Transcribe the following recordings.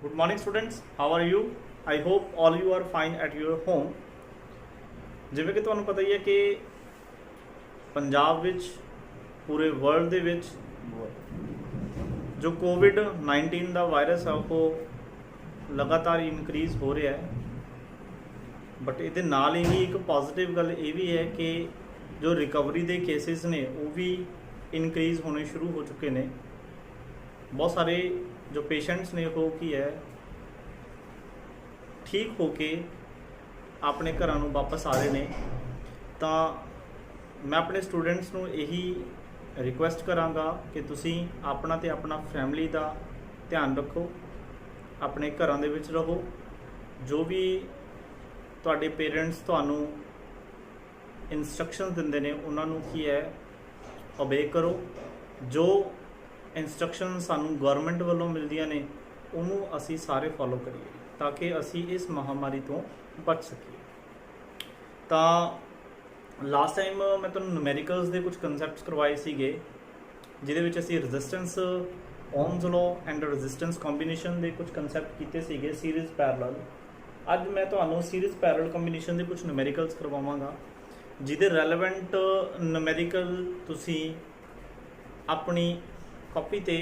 Good morning, students. How are you? I hope all you are fine at your home. ਜਿਵੇਂ ਕਿ ਤੁਹਾਨੂੰ ਪਤਾ ਹੀ ਹੈ ਕਿ ਪੰਜਾਬ ਵਿੱਚ ਪੂਰੇ ਵਰਲਡ ਦੇ ਵਿੱਚ ਜੋ ਕੋਵਿਡ-19 ਦਾ ਵਾਇਰਸ ਆ ਉਹ ਲਗਾਤਾਰ ਇਨਕਰੀਜ਼ ਹੋ ਰਿਹਾ ਹੈ। ਬਟ ਇਹਦੇ ਨਾਲ ਹੀ ਇੱਕ ਪੋਜ਼ਿਟਿਵ ਗੱਲ ਇਹ ਵੀ ਹੈ ਕਿ ਜੋ ਰਿਕਵਰੀ ਦੇ ਕੇਸਿਸ ਨੇ ਉਹ ਵੀ ਇਨਕਰੀਜ਼ ਹੋਣੇ ਸ਼ੁਰੂ ਹੋ ਚੁੱਕੇ ਨੇ। ਬਹੁਤ ਸਾਰੇ ਜੋ ਪੇਸ਼ੈਂਟਸ ਨੇ ਉਹ ਕੀ ਹੈ ਠੀਕ ਹੋ ਕੇ ਆਪਣੇ ਘਰਾਂ ਨੂੰ ਵਾਪਸ ਆ ਰਹੇ ਨੇ। ਤਾਂ ਮੈਂ ਆਪਣੇ ਸਟੂਡੈਂਟਸ ਨੂੰ ਇਹੀ ਰਿਕੁਐਸਟ ਕਰਾਂਗਾ ਕਿ ਤੁਸੀਂ ਆਪਣਾ ਤੇ ਆਪਣਾ ਫੈਮਿਲੀ ਦਾ ਧਿਆਨ ਰੱਖੋ, ਆਪਣੇ ਘਰਾਂ ਦੇ ਵਿੱਚ ਰਹੋ। ਜੋ ਵੀ ਤੁਹਾਡੇ ਪੇਰੈਂਟਸ ਤੁਹਾਨੂੰ ਇੰਸਟਰਕਸ਼ਨ ਦਿੰਦੇ ਨੇ ਉਹਨਾਂ ਨੂੰ ਕੀ ਹੈ ਓਬੇ ਕਰੋ। ਜੋ ਇੰਸਟਰਕਸ਼ਨ ਸਾਨੂੰ ਗਵਰਨਮੈਂਟ ਵੱਲੋਂ ਮਿਲਦੀਆਂ ਨੇ ਉਹਨੂੰ ਅਸੀਂ ਸਾਰੇ ਫੋਲੋ ਕਰੀਏ ਤਾਂ ਕਿ ਅਸੀਂ ਇਸ ਮਹਾਮਾਰੀ ਤੋਂ ਬਚ ਸਕੀਏ। ਤਾਂ ਲਾਸਟ ਟਾਈਮ ਮੈਂ ਤੁਹਾਨੂੰ ਨੂਮੈਰੀਕਲਸ ਦੇ ਕੁਝ ਕਨਸੈਪਟਸ ਕਰਵਾਏ ਸੀਗੇ ਜਿਹਦੇ ਵਿੱਚ ਅਸੀਂ resistance Ohm's law and resistance combination ਦੇ ਕੁਝ ਕਨਸੈਪਟ ਕੀਤੇ ਸੀਗੇ ਸੀਰੀਜ਼ ਪੈਰਲਲ। ਅੱਜ ਮੈਂ ਤੁਹਾਨੂੰ ਸੀਰੀਜ਼ ਪੈਰਲਲ ਕੰਬੀਨੇਸ਼ਨ ਦੇ ਕੁਝ ਨੂਮੈਰੀਕਲਸ ਕਰਵਾਵਾਂਗਾ ਜਿਹਦੇ ਰੈਲੇਵੈਂਟ ਨੂਮੈਰੀਕਲ ਤੁਸੀਂ ਆਪਣੀ ਕਾਪੀ ਤੇ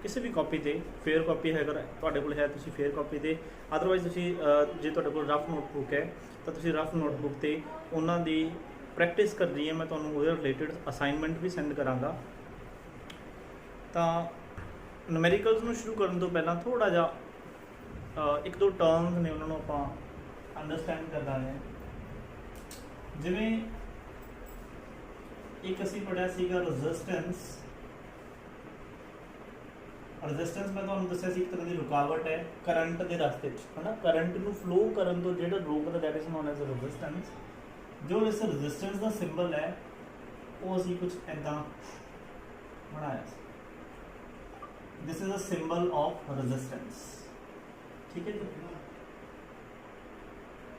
ਕਿਸੇ ਵੀ ਕਾਪੀ ਤੇ ਫੇਅਰ ਕਾਪੀ ਹੈ ਅਗਰ ਤੁਹਾਡੇ ਕੋਲ ਹੈ ਤੁਸੀਂ ਫੇਅਰ ਕਾਪੀ ਤੇ, ਅਦਰਵਾਈਜ਼ ਤੁਸੀਂ ਜੇ ਤੁਹਾਡੇ ਕੋਲ ਰਫ ਨੋਟਬੁੱਕ ਹੈ ਤਾਂ ਤੁਸੀਂ ਰਫ ਨੋਟਬੁੱਕ ਤੇ ਉਹਨਾਂ ਦੀ ਪ੍ਰੈਕਟਿਸ ਕਰਨੀ ਹੈ। ਮੈਂ ਤੁਹਾਨੂੰ ਉਹਦੇ ਰਿਲੇਟਡ ਅਸਾਈਨਮੈਂਟ ਵੀ ਸੈਂਡ ਕਰਾਂਗਾ। ਤਾਂ ਨੂਮੈਰੀਕਲਸ ਨੂੰ ਸ਼ੁਰੂ ਕਰਨ ਤੋਂ ਪਹਿਲਾਂ ਥੋੜ੍ਹਾ ਜਿਹਾ ਇੱਕ ਦੋ ਟਰਮਸ ਨੇ ਉਹਨਾਂ ਨੂੰ ਆਪਾਂ ਅੰਡਰਸਟੈਂਡ ਕਰਨਾ ਹੈ। ਜਿਵੇਂ ਇੱਕ ਅਸੀਂ ਪੜ੍ਹਿਆ ਸੀਗਾ ਰੈਜ਼ਿਸਟੈਂਸ ਮੈਂ ਤੁਹਾਨੂੰ ਦੱਸਿਆ ਸੀ ਇੱਕ ਤਰ੍ਹਾਂ ਦੀ ਰੁਕਾਵਟ ਹੈ ਕਰੰਟ ਦੇ ਰਸਤੇ 'ਚ, ਹੈ ਨਾ। ਕਰੰਟ ਨੂੰ ਫਲੋ ਕਰਨ ਤੋਂ ਜਿਹੜਾ ਰੋਕਦਾ that is non as resistance. ਜੋ ਇਸ ਰੈਜ਼ਿਸਟੈਂਸ ਦਾ ਸਿੰਬਲ ਹੈ ਉਹ ਅਸੀਂ ਕੁਝ ਇੱਦਾਂ ਬਣਾਇਆ ਸੀ। This is a symbol of resistance, ਠੀਕ ਹੈ ਜੀ।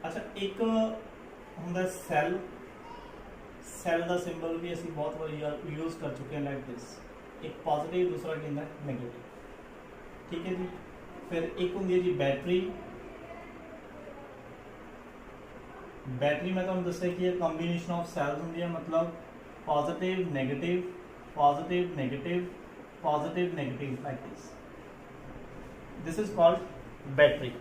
ਅੱਛਾ, ਇੱਕ ਹੁੰਦਾ ਸੈੱਲ ਦਾ ਸਿੰਬਲ ਵੀ ਅਸੀਂ ਬਹੁਤ ਵਾਰੀ ਯੂਜ਼ ਕਰ ਚੁੱਕੇ ਹਾਂ ਲਾਈਕ ਦਿਸ। ਇੱਕ ਪੋਜ਼ਿਟਿਵ, ਦੂਸਰਾ ਕੀ ਹੁੰਦਾ ਨੈਗੇਟਿਵ, ਠੀਕ ਹੈ ਜੀ। ਫਿਰ ਇੱਕ ਹੁੰਦੀ ਹੈ ਜੀ ਬੈਟਰੀ ਮੈਂ ਤੁਹਾਨੂੰ ਦੱਸਿਆ ਕਿ ਇਹ ਕੰਬੀਨੇਸ਼ਨ ਆਫ ਸੈਲਸ ਹੁੰਦੀ ਹੈ, ਮਤਲਬ positive negative positive negative positive negative like this is called battery.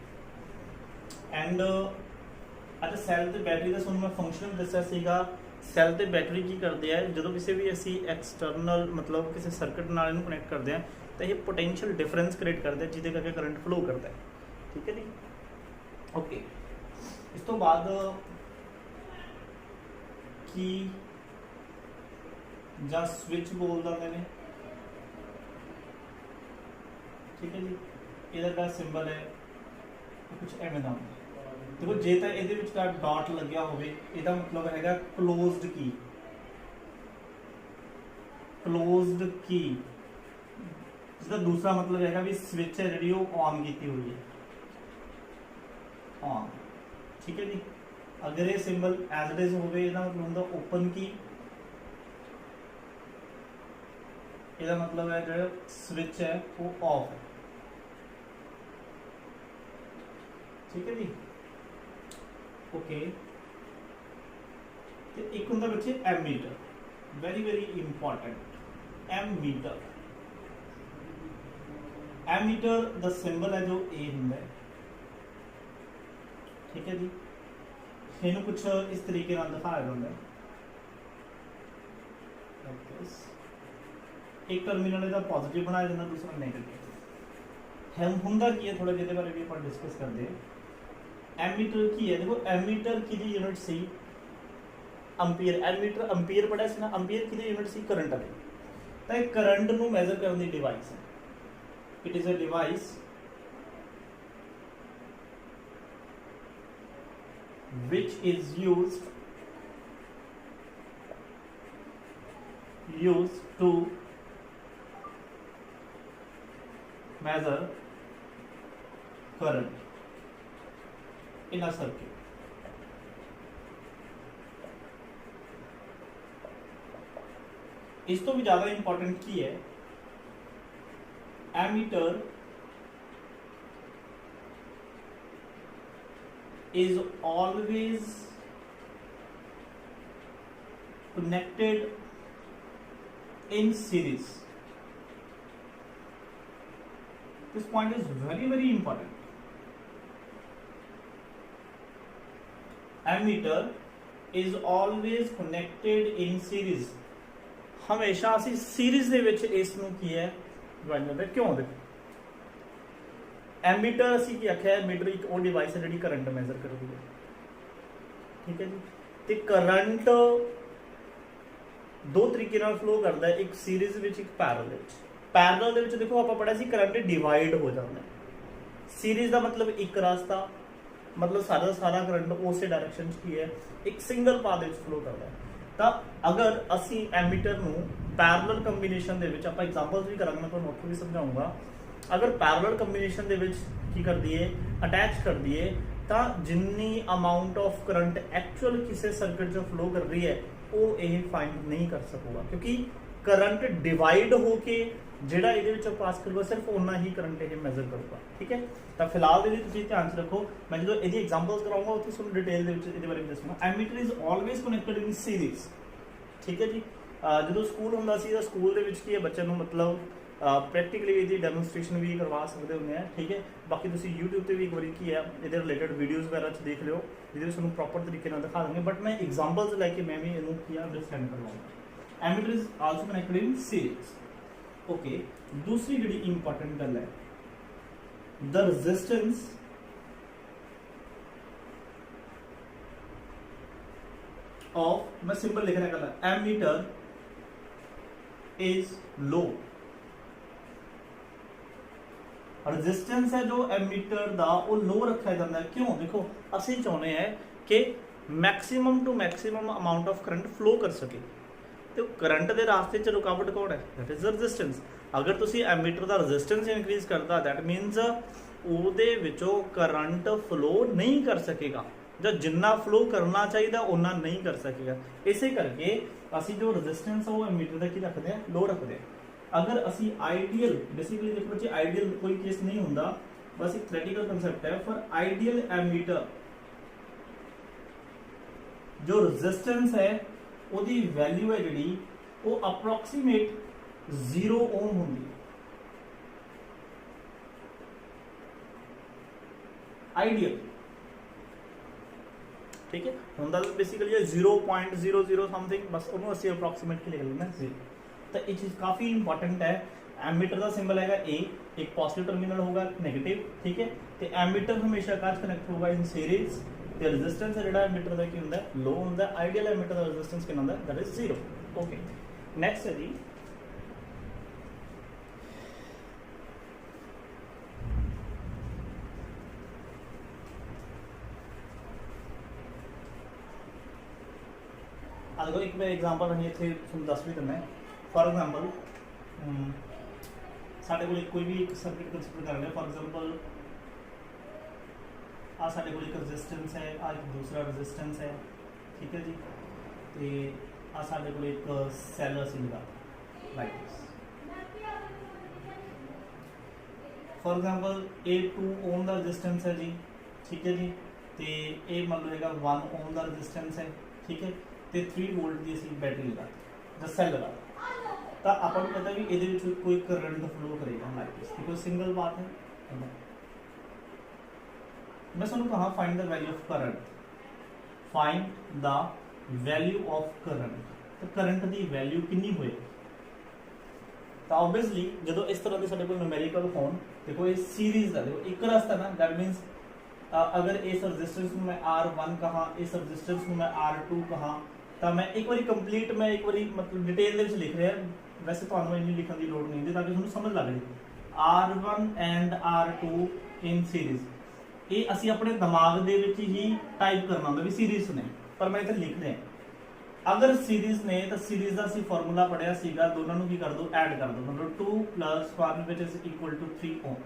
And ਅੱਛਾ, ਸੈੱਲ ਤੇ ਬੈਟਰੀ ਦਾ ਤੁਹਾਨੂੰ ਮੈਂ ਫੰਕਸ਼ਨ ਦੱਸਿਆ ਸੀਗਾ। ਸੈੱਲ ਤੇ ਬੈਟਰੀ ਕੀ ਕਰਦੇ ਆ, ਜਦੋਂ ਕਿਸੇ ਵੀ ਅਸੀਂ ਐਕਸਟਰਨਲ ਮਤਲਬ ਕਿਸੇ ਸਰਕਟ ਨਾਲ ਇਹਨੂੰ ਕਨੈਕਟ ਕਰਦੇ ਆ ਤਾਂ ਇਹ ਪੋਟੈਂਸ਼ੀਅਲ ਡਿਫਰੈਂਸ ਕ੍ਰੀਏਟ ਕਰਦੇ ਆ ਜਿਹਦੇ ਕਰਕੇ ਕਰੰਟ ਫਲੋ ਕਰਦਾ ਹੈ, ਠੀਕ ਹੈ ਜੀ। ਓਕੇ, ਇਸ ਤੋਂ ਬਾਅਦ ਕੀ ਜਾਂ ਸਵਿਚ ਬੋਲ ਦਿੰਦੇ ਨੇ, ਠੀਕ ਹੈ ਜੀ। ਇਹਦਾ ਜਿਹੜਾ ਸਿੰਬਲ ਹੈ ਕੁਝ ਐਵੇਂ ਦਾ ਹੁੰਦਾ। ਦੇਖੋ, ਜੇ ਤਾਂ ਇਹਦੇ ਵਿੱਚ ਦਾ ਡਾਟ ਲੱਗਿਆ ਹੋਵੇ ਇਹਦਾ ਮਤਲਬ ਹੈਗਾ ਕਲੋਜ਼ਡ ਕੀ। ਜਿਹਦਾ ਦੂਸਰਾ ਮਤਲਬ ਹੈਗਾ ਵੀ ਸਵਿਚ ਹੈ ਜਿਹੜੀ ਉਹ ਔਨ ਕੀਤੀ ਹੋਈ ਹੈ, ਔਨ, ਠੀਕ ਹੈ ਜੀ। ਅਗਰ ਇਹ ਸਿੰਬਲ ਐਜ਼ ਇਟ ਇਜ਼ ਹੋਵੇ ਇਹਦਾ ਮਤਲਬ ਹੁੰਦਾ ਓਪਨ ਕੀ। ਇਹਦਾ ਮਤਲਬ ਹੈ ਜਿਹੜਾ ਸਵਿਚ ਹੈ ਉਹ ਆਫ ਹੈ, ਠੀਕ ਹੈ ਜੀ। ਓਕੇ, ਤੇ ਇੱਕ ਹੁੰਦਾ ਬੱਚੇ ਐਮੀਟਰ, ਵੈਰੀ ਵੈਰੀ ਇੰਪੋਰਟੈਂਟ। ਐਮੀਟਰ ਦਾ ਸਿੰਬਲ ਹੈ ਜੋ A ਹੁੰਦਾ ਹੈ, ਠੀਕ ਹੈ ਜੀ। ਇਹਨੂੰ ਕੁਝ ਇਸ ਤਰੀਕੇ ਨਾਲ ਦਿਖਾਇਆ ਜਾਂਦਾ ਹੈ। ਇੱਕ ਟਰਮੀਨਲ ਇਹਦਾ ਪੋਜ਼ਿਟਿਵ ਬਣਾਇਆ ਜਾਂਦਾ, ਦੂਸਰਾ ਨੈਗੇਟਿਵ। ਹੁੰਦਾ ਕੀ ਹੈ ਥੋੜਾ ਜਿਹਦੇ ਬਾਰੇ ਵੀ ਆਪਾਂ ਡਿਸਕਸ ਕਰਦੇ ਹਾਂ। ਐਮੀਟਰ ਕੀ ਹੈ, ਦੇਖੋ ਐਮੀਟਰ ਕਿਹਦੀ ਯੂਨਿਟ ਸੀ, ਅੰਪੀਅਰ। ਅੰਪੀਅਰ ਪੜਿਆ ਸੀ ਨਾ, ਅੰਪੀਅਰ ਕਿਹਦੀ ਯੂਨਿਟ ਸੀ, ਕਰੰਟ ਵਾਲੀ। ਤਾਂ ਇਹ ਕਰੰਟ ਨੂੰ ਮੈਜ਼ਰ ਕਰਨ ਦੀ ਡਿਵਾਈਸ ਹੈ। It is a device which is used to measure current in a circuit। इस तो भी ज़्यादा इंपॉर्टेंट की है ammeter is always connected in series. This point is very very important. Ammeter is always connected in series. हमेशा ਅਸੀਂ series ਦੇ ਵਿੱਚ ਇਸ ਨੂੰ ਕੀ ਹੈ ਜੁਆਇਨ ਕਰਦੇ ਕਿਉਂ ਦੇਖੋ ਐਮੀਟਰ ਅਸੀਂ ਕੀ ਆਖਿਆ ਐਮੀਟਰ ਇੱਕ ਉਹ ਡਿਵਾਈਸ ਹੈ ਜਿਹੜੀ ਕਰੰਟ ਮੈਜ਼ਰ ਕਰਦੀ ਹੈ ਠੀਕ ਹੈ ਜੀ ਤੇ ਕਰੰਟ ਦੋ ਤਰੀਕੇ ਨਾਲ ਫਲੋ ਕਰਦਾ ਹੈ ਇੱਕ ਸੀਰੀਜ਼ ਵਿੱਚ ਇੱਕ ਪੈਰਲਲ ਦੇ ਵਿੱਚ ਪੈਰਲਲ ਦੇ ਵਿੱਚ ਦੇਖੋ ਆਪਾਂ ਪੜਿਆ ਸੀ ਕਰੰਟ ਡਿਵਾਈਡ ਹੋ ਜਾਂਦਾ ਹੈ ਸੀਰੀਜ਼ ਦਾ ਮਤਲਬ ਇੱਕ ਰਸਤਾ मतलब सारा करंट उस डायरेक्शन की है एक सिंगल पाथ ਵਿੱਚ ਫਲੋ ਕਰਦਾ ਹੈ ਤਾਂ ਅਗਰ ਅਸੀਂ ਐਮੀਟਰ ਨੂੰ ਪੈਰਲਲ ਕੰਬੀਨੇਸ਼ਨ ਦੇ ਵਿੱਚ ਆਪਾਂ ਐਗਜ਼ਾਮਪਲਸ ਵੀ ਕਰਾਂਗੇ ਮੈਂ ਤੁਹਾਨੂੰ ਉੱਥੇ ਵੀ ਸਮਝਾਉਂਗਾ ਅਗਰ ਪੈਰਲਲ ਕੰਬੀਨੇਸ਼ਨ ਦੇ ਵਿੱਚ ਕੀ ਕਰ ਦਈਏ ਅਟੈਚ ਕਰ ਦਈਏ ਤਾਂ ਜਿੰਨੀ ਅਮਾਉਂਟ ਆਫ ਕਰੰਟ ਐਕਚੁਅਲ ਕਿਸੇ ਸਰਕਟ 'ਚ ਫਲੋ ਕਰ ਰਹੀ ਹੈ ਉਹ ਇਹ ਫਾਈਂਡ ਨਹੀਂ ਕਰ ਸਕੂਗਾ ਕਿਉਂਕਿ ਕਰੰਟ ਡਿਵਾਈਡ ਹੋ ਕੇ ਜਿਹੜਾ ਇਹਦੇ ਵਿੱਚੋਂ ਪਾਸ ਕਰੂਗਾ ਸਿਰਫ ਉਨਾ ਹੀ ਕਰੰਟ ਇਹ ਮੈਜ਼ਰ ਕਰੂਗਾ ਠੀਕ ਹੈ ਤਾਂ ਫਿਲਹਾਲ ਦੇ ਲਈ ਤੁਸੀਂ ਧਿਆਨ 'ਚ ਰੱਖੋ ਮੈਂ ਜਦੋਂ ਇਹਦੀ ਐਗਜ਼ਾਮਪਲਸ ਕਰਾਉਂਗਾ ਉੱਥੇ ਤੁਹਾਨੂੰ ਡਿਟੇਲ ਦੇ ਵਿੱਚ ਇਹਦੇ ਬਾਰੇ ਦੱਸੂਗਾ ammeter is always connected in series ਠੀਕ ਹੈ ਜੀ ਜਦੋਂ ਸਕੂਲ ਹੁੰਦਾ ਸੀ ਤਾਂ ਸਕੂਲ ਦੇ ਵਿੱਚ ਕੀ ਹੈ ਬੱਚਿਆਂ ਨੂੰ ਮਤਲਬ ਪ੍ਰੈਕਟੀਕਲੀ ਇਹਦੀ ਡੈਮੋਨਸਟ੍ਰੇਸ਼ਨ ਵੀ ਕਰਵਾ ਸਕਦੇ ਹੁੰਦੇ ਆ ਠੀਕ ਹੈ ਬਾਕੀ ਤੁਸੀਂ YouTube ਤੇ ਵੀ ਇੱਕ ਵਾਰੀ ਕੀ ਹੈ ਇਹਦੇ ਰਿਲੇਟਡ ਵੀਡੀਓਜ਼ ਵਗੈਰਾ 'ਚ ਦੇਖ ਲਿਓ ਜਿਹਦੇ ਵਿੱਚ ਤੁਹਾਨੂੰ ਪ੍ਰੋਪਰ ਤਰੀਕੇ ਨਾਲ ਦਿਖਾ ਦਾਂਗੇ ਬਟ ਮੈਂ ਐਗਜ਼ਾਮਪਲਸ ਲੈ ਕੇ ਮੈਂ ਵੀ ਇਹਨੂੰ ਕੀ ਅੰਡਰਸਟੈਂਡ ਕਰਵਾਉਂਗਾ ammeter is also connected in series okay दूसरी जी इंपॉर्टेंट गल है द रेजिस्टेंस ऑफ मैं सिंपल लिखने का एमीटर इज लो रेजिस्टेंस है जो एमीटर दा वो लो रखा जाता है क्यों देखो असं चाहते हैं कि maximum to maximum amount of current flow कर सके तो करंट के रास्ते च रुकावट कौन है दैट इज रेजिस्टेंस अगर तुसी एमीटर का रेजिस्टेंस इनक्रीज करता दैट मीनस ਉਹਦੇ ਵਿੱਚੋਂ करंट फ्लो नहीं कर सकेगा ਜਾਂ ਜਿੰਨਾ फ्लो करना चाहिए उन्ना नहीं कर सकेगा इसे करके ਅਸੀਂ जो रेजिस्टेंस है वो एमीटर ਦਾ ਕੀ ਰੱਖਦੇ ਆ लो रखते हैं अगर ਅਸੀਂ आइडियल बेसिकली देखो जी आइडियल कोई केस नहीं ਹੁੰਦਾ बस एक थ्योरेटिकल कांसेप्ट है फॉर आइडियल एमीटर जो रेजिस्टेंस है ਉਹਦੀ ਵੈਲਿਊ ਹੈ ਜਿਹੜੀ ਉਹ ਅਪਰੋਕਸੀਮੇਟ 0 ਓਮ ਹੁੰਦੀ ਹੈ ਆਈਡੀਅਲ ਠੀਕ ਹੈ ਹੁੰਦਾ ਤਾਂ ਬੇਸਿਕਲੀ 0.00 ਸਮਥਿੰਗ ਬਸ ਉਹਨੂੰ ਅਸੀਂ ਅਪਰੋਕਸੀਮੇਟਲੀ ਲਿਖ ਲੈਣਾ 0 ਤਾਂ ਇਹ ਚੀਜ਼ ਕਾਫੀ ਇੰਪੋਰਟੈਂਟ ਹੈ एमीटर का सिंबल है ए एक पॉजिटिव टर्मिनल होगा नेगेटिव ठीक है तो एमीटर हमेशा काज कनेक्ट होगा इन सीरीज ਤੇ ਰੈਜ਼ਿਸਟੈਂਸ ਜਿਹੜਾ ਐਮੀਟਰ ਦਾ ਕੀ ਹੁੰਦਾ ਲੋ ਹੁੰਦਾ ਆਈਡੀਅਲ ਐਮੀਟਰ ਦਾ ਰੈਜ਼ਿਸਟੈਂਸ ਕਿੰਨਾ ਹੁੰਦਾ ਦੈਟ ਇਜ਼ 0 ਓਕੇ ਨੈਕਸਟ ਹੈ ਜੀ ਆ ਦੇਖੋ ਇੱਕ ਮੈਂ ਐਗਜ਼ਾਮਪਲ ਅਸੀਂ ਇੱਥੇ ਤੁਹਾਨੂੰ ਦੱਸ ਵੀ ਦਿੰਦਾ ਫॉर ਐਗਜ਼ਾਮਪਲ ਸਾਡੇ ਕੋਲ ਕੋਈ ਵੀ ਇੱਕ ਸਰਕਟ ਕੰਸੀਡਰ ਕਰ ਲਿਆ ਫॉर ਐਗਜ਼ਾਮਪਲ आ साढ़े को एक रेजिस्टेंस है आ एक दूसरा रेजिस्टेंस है ठीक है जी तो आ साढ़े को एक सैल लगा लाइक दिस फॉर एग्जांपल ए 2 ओम का रेजिस्टेंस है जी ठीक है जी तो ये मान लो है 1 ओम का रेजिस्टेंस है ठीक है तो 3 वोल्ट की असी बैटरी लगा द सैल लगा तो आपको पता भी ये कोई करंट फ्लो करेगा लाइक दिस बिकॉज सिंगल बात है मैं सुनो कहा find the value of current find the value of current तो करंट की वैल्यू कितनी हुई तो ऑब्वियसली जो इस तरह के साडे कोल न्यूमेरिकल होन देखो ये सीरीज का देखो एक रास्ता ना दैट मीनस अगर इस रेजिस्टेंस को मैं R1 कहा इस रेजिस्टेंस को मैं R2 कहा तो मैं एक बार कंप्लीट मैं एक बार मतलब डिटेल में लिख रहा वैसे तो इन्नी लिखने की लोड़ नहीं होती ताकि तुहानू समझ लग जाए R1 and R2 in series ये असी अपने दिमाग दे विच ही टाइप करना होंगे भी सीरीज ने पर मैं इत्थे लिख रहा अगर सीरीज ने तो सीरीज का असी फॉर्मूला पढ़िया सीगा दोनों की कर दो ऐड कर दो मतलब 2 + 1 which is equal to 3 ohm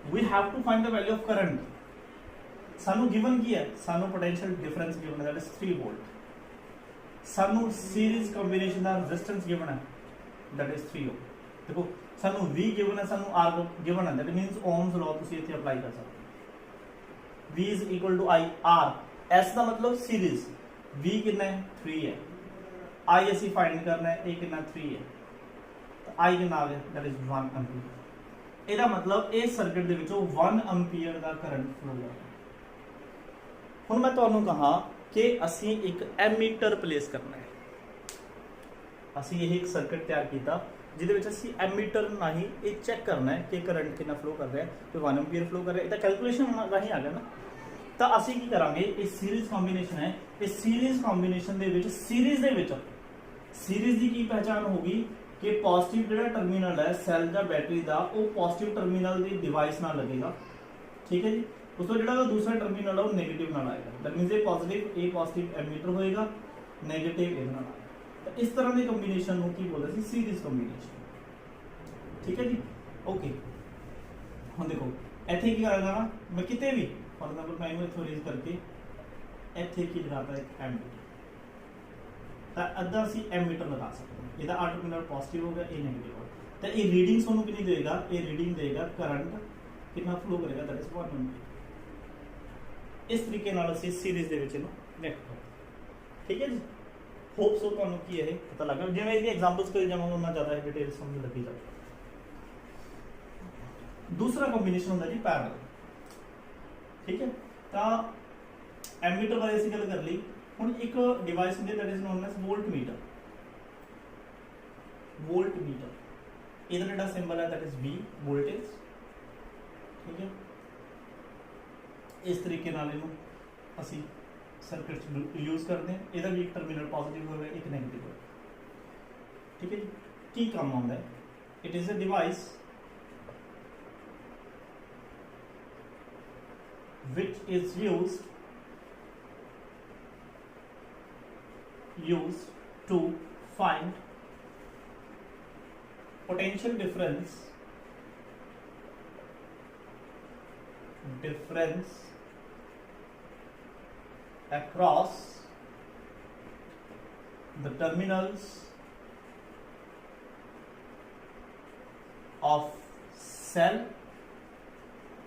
we have to find the value of current सानू गिवन की है सानू पोटेंशियल डिफरेंस गिवन है दैट इज 3 वोल्ट सानू सीरीज कॉम्बिनेशन का रेजिस्टेंस गिवन है दैट इज 3 ohm देखो सानू V गिवन है सानू R गिवन है दैट मींस ओम्स लॉ तुसी इथे अप्लाई कर सकते V is equal to I R, S का मतलब सीरीज, V कितना है 3 है, I ਅਸੀਂ फाइंड करना है, A कितना 3 है, तो I कितना आ गया दैट इज 1 एम्पीयर। ਇਹਦਾ मतलब इस सर्किट ਦੇ ਵਿੱਚੋਂ 1 एम्पीयर ਦਾ करंट फ्लो हो रहा है। ਹੁਣ मैं ਤੁਹਾਨੂੰ कहा कि ਅਸੀਂ एक एमीटर प्लेस करना है, ਅਸੀਂ ਇਹ एक सर्किट तैयार किया ਜਿਹਦੇ ਵਿੱਚ ਅਸੀਂ एमीटर ਨਾਲ ਹੀ ਇਹ चेक करना है कि करंट कितना फ्लो कर रहा है, तो 1 एम्पीयर फ्लो कर रहा है, ਇਹਦਾ कैलकुलेशन ਰਾਹੀਂ आ गया ना। ਤਾਂ ਅਸੀਂ ਕੀ ਕਰਾਂਗੇ, ਇਹ ਸੀਰੀਜ਼ ਕੰਬੀਨੇਸ਼ਨ ਹੈ, ਇਹ ਸੀਰੀਜ਼ ਕੰਬੀਨੇਸ਼ਨ ਦੇ ਵਿੱਚ ਸੀਰੀਜ਼ ਦੀ ਕੀ ਪਹਿਚਾਨ ਹੋਗੀ कि पॉजिटिव ਜਿਹੜਾ टर्मिनल है सैल ਜਾਂ बैटरी ਦਾ ਉਹ पॉजिटिव टर्मिनल ਦੀ डिवाइस ਨਾਲ लगेगा, ठीक है जी। ਉਸ ਤੋਂ ਜਿਹੜਾ दूसरा टर्मिनल है वो नेगेटिव ਨਾਲ आएगा, दैट मींस ये पॉजिटिव एमीटर होएगा, नेगेटिव ਇਹਦੇ ਨਾਲ आएगा। तो इस तरह ਦੀ ਕੰਬੀਨੇਸ਼ਨ ਨੂੰ ਕੀ ਬੋਲਦੇ ਸੀ, सीरीज ਕੰਬੀਨੇਸ਼ਨ, ठीक है जी। ओके ਹੁਣ ਦੇਖੋ ਇੱਥੇ ਕੀ ਕਰਾਂਗਾ ਨਾ, ਮੈਂ ਕਿਤੇ ਵੀ फॉर एग्जांपल मैं ਇਹਨੂੰ ਇਥੋਂ ਰੇਜ਼ ਕਰਕੇ ਇੱਥੇ ਕੀ ਲਗਾਤਾ ਇੱਕ एमीटर, ਤਾਂ ਅੱਧਾ ਅਸੀਂ एमीटर लगा सकते हैं, ਇਹਦਾ ਆਰ टर्मिनल पॉजिटिव हो गया, ये नेगेटिव हो गया, तो ये रीडिंग सोनू कितनी देगा, ये रीडिंग देगा करंट कितना फ्लो करेगा दैट इज 1 एम्पीयर। इस तरीके नाल ਅਸੀਂ सीरीज ਦੇ ਵਿੱਚ ਇਹਨੂੰ ਕਨੈਕਟ ਕਰਾਂਗੇ, ठीक है जी। होप सो ਤੁਹਾਨੂੰ ਕੀ ਇਹ ਪਤਾ ਲੱਗਾ, ਜਿਵੇਂ ਇਹਦੀ ਐਗਜ਼ਾਮਪਲਸ ਕਰੀ ਜਾਵਾਂਗੇ ਉਹਨਾਂ ਜ਼ਿਆਦਾ ਡਿਟੇਲ ਸਮਝ ਲੱਗੀ ਜਾਵੇ। दूसरा ਕੰਬੀਨੇਸ਼ਨ ਹੁੰਦਾ ਜੀ ਪੈਰਲਲ, ठीक है। ਤਾਂ एमीटर ਬਾਰੇ ਅਸੀਂ ਗੱਲ ਕਰ ਲਈ। ਹੁਣ ਇੱਕ ਡਿਵਾइस ਹੁੰਦੀ that is known as voltmeter, voltmeter ਇਹਦਾ ਜਿਹੜਾ ਸਿੰਬਲ ਹੈ दैट इज V वोल्टेज, ठीक है। इस तरीके ਨਾਲ ਇਹਨੂੰ ਅਸੀਂ सर्किट यूज करते हैं, ਇਹਦਾ ਵੀ ਇੱਕ टर्मिनल पॉजिटिव होगा एक नेगेटिव होगा, ठीक है जी। ਕੀ ਕੰਮ ਆਉਂਦਾ ਹੈ, it is a device which is used to find potential difference across the terminals of cell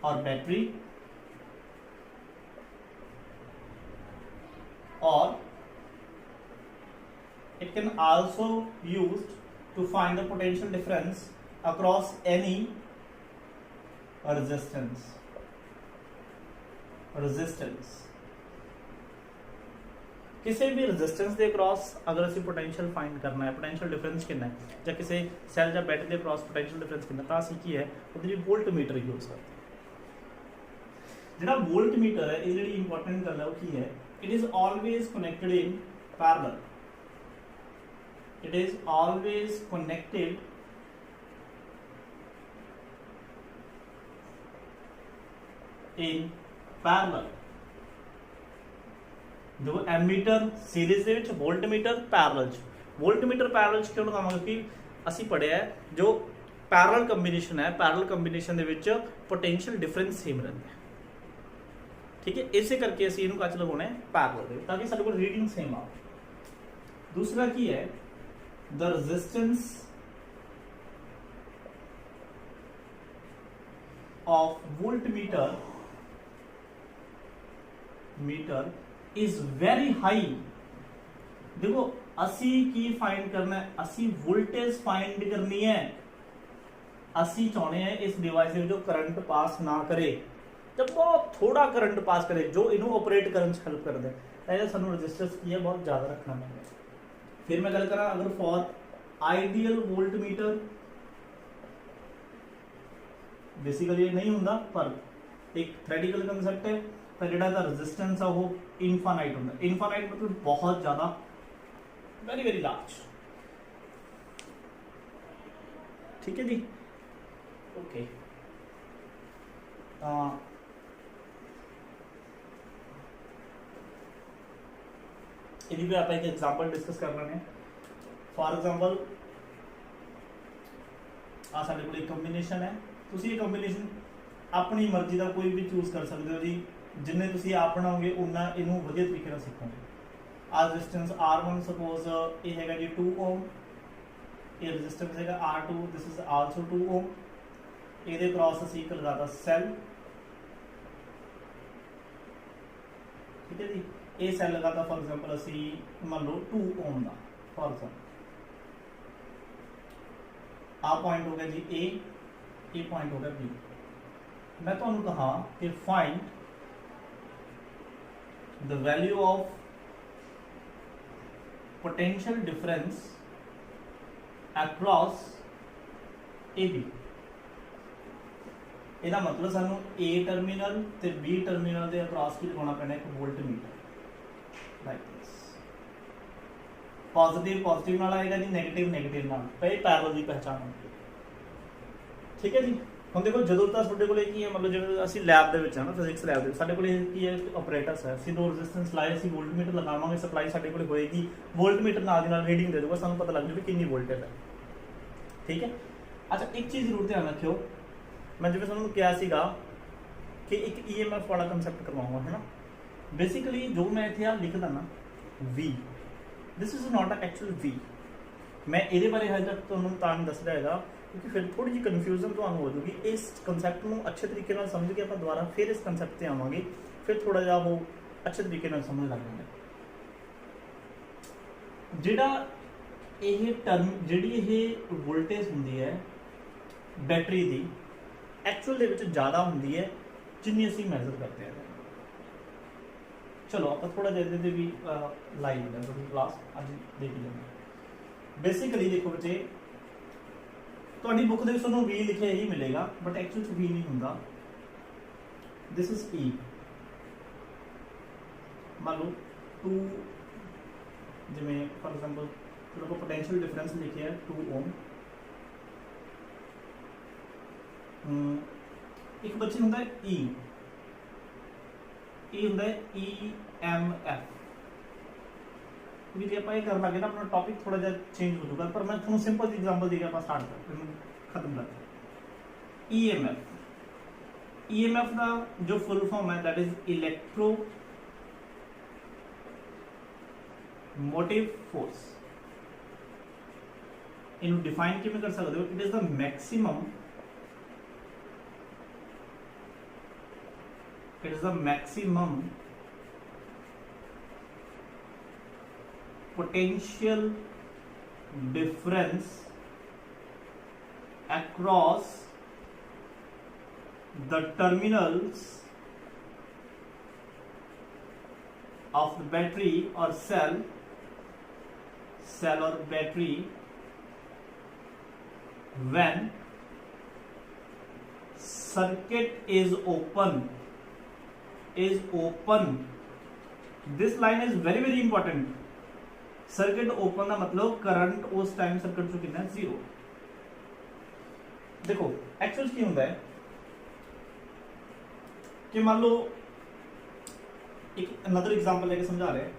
or battery or it can also used to find the potential difference across any resistance किसी भी resistance के across अगर ਅਸੀਂ potential find करना है, potential difference कितना है, ਜਾਂ ਕਿਸੇ ਸੈੱਲ ਜਾਂ ਬੈਟਰੀ ਦੇ ਅक्रॉस पोटेंशियल डिफरेंस कितना, ਤਾਂ ਅਸੀਂ ਕੀ ਹੈ ਉਹਦੇ ਲਈ ਵੋਲਟਮੀਟਰ ਯੂਜ਼ ਕਰਦੇ ਹਾਂ। ਜਿਹੜਾ ਵੋਲਟਮੀਟਰ ਹੈ ਇਹ ਜਿਹੜੀ ਇੰਪੋਰਟੈਂਟ ਗੱਲ ਹੈ ਉਹ ਕੀ ਹੈ, it is always connected in parallel, it is always connected in parallel। जो एमीटर सीरीज ਦੇ ਵਿੱਚ वोल्टमीटर पैरेलल ਚ ਕਿਉਂ ਲਗਾਵਾਂਗੇ, ਕਿ ਅਸੀਂ ਪੜਿਆ ਹੈ जो पैरेलल ਕੰਬੀਨੇਸ਼ਨ ਹੈ, पैरेलल ਕੰਬੀਨੇਸ਼ਨ ਦੇ ਵਿੱਚ पोटेंशियल डिफरेंस सेम रहता है, ठीक है। इसे करके ਅਸੀਂ ਇਹਨੂੰ ਕੱਚ ਲਗਾਉਣਾ ਹੈ पैरेलल ਦੇ, ਤਾਂ ਕਿ ਸਾਡੇ ਕੋਲ ਰੀਡਿੰਗ ਸੇਮ ਆਵੇ। दूसरा ਕੀ है, the resistance of voltmeter is very high। देखो ਅਸੀਂ ਕੀ फाइंड करना है, ਅਸੀਂ वोल्टेज फाइंड करनी है, ਅਸੀਂ ਚਾਹੁੰਦੇ हैं इस डिवाइस में जो करंट पास ना करे, जब बहुत थोड़ा करंट पास करे जो इनू ऑपरेट करने में हेल्प कर दे, सानू रेजिस्टेंस की है बहुत ज़्यादा रखना पैंदा। फिर मैं गल करा अगर फॉर आइडियल वोल्टमीटर बेसिकली ये नहीं होंगे, पर एक थ्योरेटिकल कंसेप्ट है, तो जो रेजिस्टेंस है वो इनफाइनाइट होंगे, इनफाइनाइट मतलब बहुत ज़्यादा, वेरी वेरी लार्ज, ठीक है जी। ओके ਇਹਦੀ ਵੀ ਆਪਾਂ ਇੱਕ ਐਗਜ਼ਾਮਪਲ ਡਿਸਕਸ ਕਰ ਲੈਣੇ ਆ। ਫॉर एग्जांपल ਆ ਸਾਡੇ ਕੋਲ ਇੱਕ ਕੰਬੀਨੇਸ਼ਨ ਹੈ, ਤੁਸੀਂ ਇਹ ਕੰਬੀਨੇਸ਼ਨ ਆਪਣੀ ਮਰਜ਼ੀ ਦਾ ਕੋਈ ਵੀ ਚੂਜ਼ ਕਰ ਸਕਦੇ ਹੋ ਜੀ, ਜਿੰਨੇ ਤੁਸੀਂ ਆਪ ਬਣਾਓਗੇ ਉਨਾ ਇਹਨੂੰ ਵਧੀਆ ਤਰੀਕੇ ਨਾਲ ਸਿੱਖੋਗੇ। ਆ ਰੈਜ਼ਿਸਟੈਂਸ R1 ਸਪੋਜ਼ ਇਹ ਹੈਗਾ ਜੀ 2 ओम, ਇਹ ਰੈਜ਼ਿਸਟੈਂਸ ਹੈਗਾ R2, ਦਿਸ ਇਜ਼ ਆਲਸੋ 2 ओम। ਇਹਦੇ ਕ੍ਰਾਸ ਅਸੀਂ ਇੱਕ ਲਗਾਤਾ ਸੈੱਲ, ठीक है जी। ये सैल लगाता फॉर एग्जांपल असी मान लो 2 ओम का फॉर एग्जांपल आ पॉइंट हो गया जी ए पॉइंट हो गया बी। मैं तुहानू कहा कि find the value of potential difference across A B. ਇਹਦਾ मतलब सानू ए टर्मिनल ते बी टर्मिनल के अक्रॉस की लगाना पैना एक voltmeter like this. Positive positive नाल आएगा जी, नेगेटिव नेगेटिव नाल, पे पैरेलल की पहचान होगी। ठीक है जी। हम देखो जो तो ਤੁਹਾਡੇ ਕੋਲੇ ਕੀ ਹੈ मतलब ਜਿਵੇਂ ਅਸੀਂ ਲੈਬ ਦੇ ਵਿੱਚ ਆ ਨਾ ਫਿਜ਼ਿਕਸ ਲੈਬ ਦੇ ਸਾਡੇ ਕੋਲੇ ਕੀ ਹੈ ਆਪਰੇਟਰਸ ਹੈ, ਅਸੀਂ ਦੋ ਰੈਜ਼ਿਸਟੈਂਸ ਲਾਏ, ਅਸੀਂ ਵੋਲਟਮੀਟਰ ਲਗਾਵਾਂਗੇ, ਸਪਲਾਈ ਸਾਡੇ ਕੋਲੇ ਹੋਏਗੀ, ਵੋਲਟਮੀਟਰ ਨਾਲ ਦੀ ਨਾਲ ਰੀਡਿੰਗ ਦੇ ਦੂਗਾ, ਸਾਨੂੰ ਪਤਾ ਲੱਗ ਜੂ ਵੀ ਕਿੰਨੀ ਵੋਲਟੇਜ ਹੈ। ठीक है। अच्छा एक चीज़ जरूर ध्यान रखियो, मैं जिवें तुहानूं कहा सीगा कि एक EMF वाला कंसैप्ट करवाऊंगा है ना। बेसिकली जो मैं इत्थे आ लिखदा ना V, this is not a actual V। मैं ये बारे हजे तक तुहानूं तां नहीं दस रहा है क्योंकि फिर थोड़ी जी कन्फ्यूजन तुहानूं हो जूगी। इस कंसैप्ट को अच्छे तरीके नाल समझ के आपां दोबारा फिर इस कंसैप्ट से आवांगे, फिर थोड़ा जिहा वो अच्छे तरीके नाल समझ लग जाएगा। जिहड़ा ये टर्म जिहड़ी ये वोल्टेज हुंदी है बैटरी दी एक्चुअल दे विच ज़्यादा हुंदी है जिन्नी असीं मैजर करते हैं। चलो आप थोड़ा जिहा इहदे भी लाइव है थोड़ी क्लास अज देख लेंगे। बेसिकली देखो बच्चे तुहाडी बुक दे विच तुहानूं V लिखिया ही मिलेगा बट एक्चुअल च V नहीं हुंदा। This is E। मान लो 2 जिवें फॉर एग्जांपल को पोटेंशियल डिफरेंस लिखे है 2 ओम। एक बच्चे होंगे E होंगे EMF। क्योंकि आप ये कर लगे ना अपना टॉपिक थोड़ा जा चेंज हो जाएगा, पर मैं थोड़ा सिंपल एग्जांपल देके आप स्टार्ट कर खत्म करते। EMF का जो फुल फॉर्म है that is electro motive force. इन्हें डिफाइन किमें कर सकते हो, it is the maximum potential difference across the terminals of the battery or cell or battery when circuit is open. This line is very very important। Circuit open का मतलब current उस time circuit चो कितना 0। देखो actual की होता है कि मान लो एक अनदर एग्जांपल लेके समझा रहे हैं।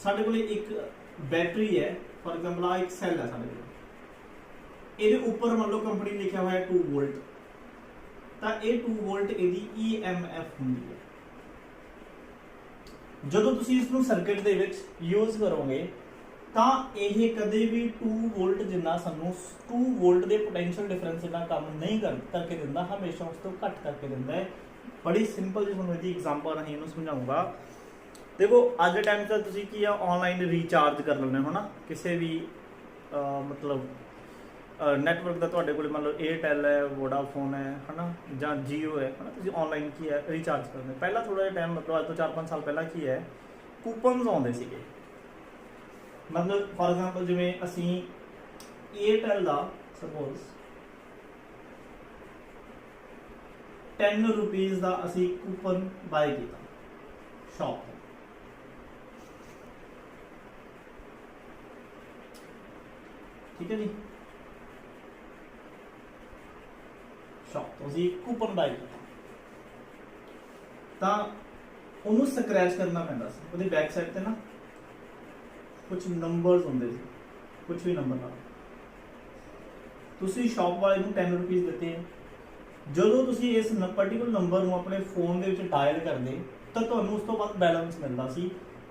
साडे कोले एक बैटरी है फॉर एग्जांपल आ एक सेल है साडे कोले, ਇਹਦੇ ऊपर मान लो कंपनी ने लिखा हुआ है 2 वोल्ट, ਤਾਂ ਇਹ 2 वोल्ट ਇਹਦੀ EMF ਹੁੰਦੀ ਹੈ। ਜਦੋਂ ਤੁਸੀਂ ਇਸ ਨੂੰ ਸਰਕਟ ਦੇ ਵਿੱਚ ਯੂਜ਼ ਕਰੋਗੇ ਤਾਂ ਇਹ ਕਦੇ ਵੀ 2 वोल्ट ਜਿੰਨਾ ਸਾਨੂੰ 2 वोल्ट ਦੇ ਪੋਟੈਂਸ਼ੀਅਲ ਡਿਫਰੈਂਸ ਨਾਲ ਕੰਮ ਨਹੀਂ ਕਰਕੇ ਦਿੰਦਾ, ਹਮੇਸ਼ਾ ਉਸ ਤੋਂ ਘੱਟ ਕਰਕੇ ਦਿੰਦਾ ਹੈ। ਬੜੀ ਸਿੰਪਲ ਜਿਹੀ ਤੁਹਾਨੂੰ ਇਹਦੀ ਐਗਜ਼ਾਮਪਲ ਰਾਹੀਂ ਇਹਨੂੰ ਸਮਝਾਉਂਗਾ। ਦੇਖੋ ਅੱਜ ਦੇ ਟਾਈਮ 'ਚ ਤੁਸੀਂ ਕੀ ਆ ਆਨਲਾਈਨ ਰੀਚਾਰਜ ਕਰ ਲੈਂਦੇ ਹੋ ਨਾ, ਕਿਸੇ ਵੀ ਮਤਲਬ ਨੈਟਵਰਕ ਦਾ ਤੁਹਾਡੇ ਕੋਲ ਮੰਨ ਲਓ ਏਅਰਟੈਲ ਹੈ, ਵੋਡਾਫੋਨ ਹੈ ਨਾ, ਜਾਂ ਜੀਓ ਹੈ ਨਾ, ਤੁਸੀਂ ਆਨਲਾਈਨ ਕੀ ਹੈ ਰੀਚਾਰਜ ਕਰਦੇ। ਪਹਿਲਾਂ ਥੋੜਾ ਜਿਹਾ ਟਾਈਮ ਮਤਲਬ ਅੱਜ ਤੋਂ 4-5 ਸਾਲ ਪਹਿਲਾਂ ਕੀ ਹੈ ਕੂਪਨਸ ਆਉਂਦੇ ਸੀਗੇ। मतलब फॉर एग्जांपल जिवें असी एयरटेल का सपोज 10 रुपीज़ का असी कूपन बाय किया शॉप, ठीक है जी। शॉप तो असी कूपन बाय किया तो उन्होंने स्क्रैच करना पैंदा सी, उहदी बैक साइड ते ना कुछ नंबर्स होंगे, कुछ भी नंबर ला तुसी शॉप वाले नूं 10 रुपीज़ दिते हैं। जदों तुसी इस पर्टिकुलर नंबर नूं अपने फोन दे विच डायल करदे तां तुहानूं उस तो बाद बैलेंस मिलदा सी,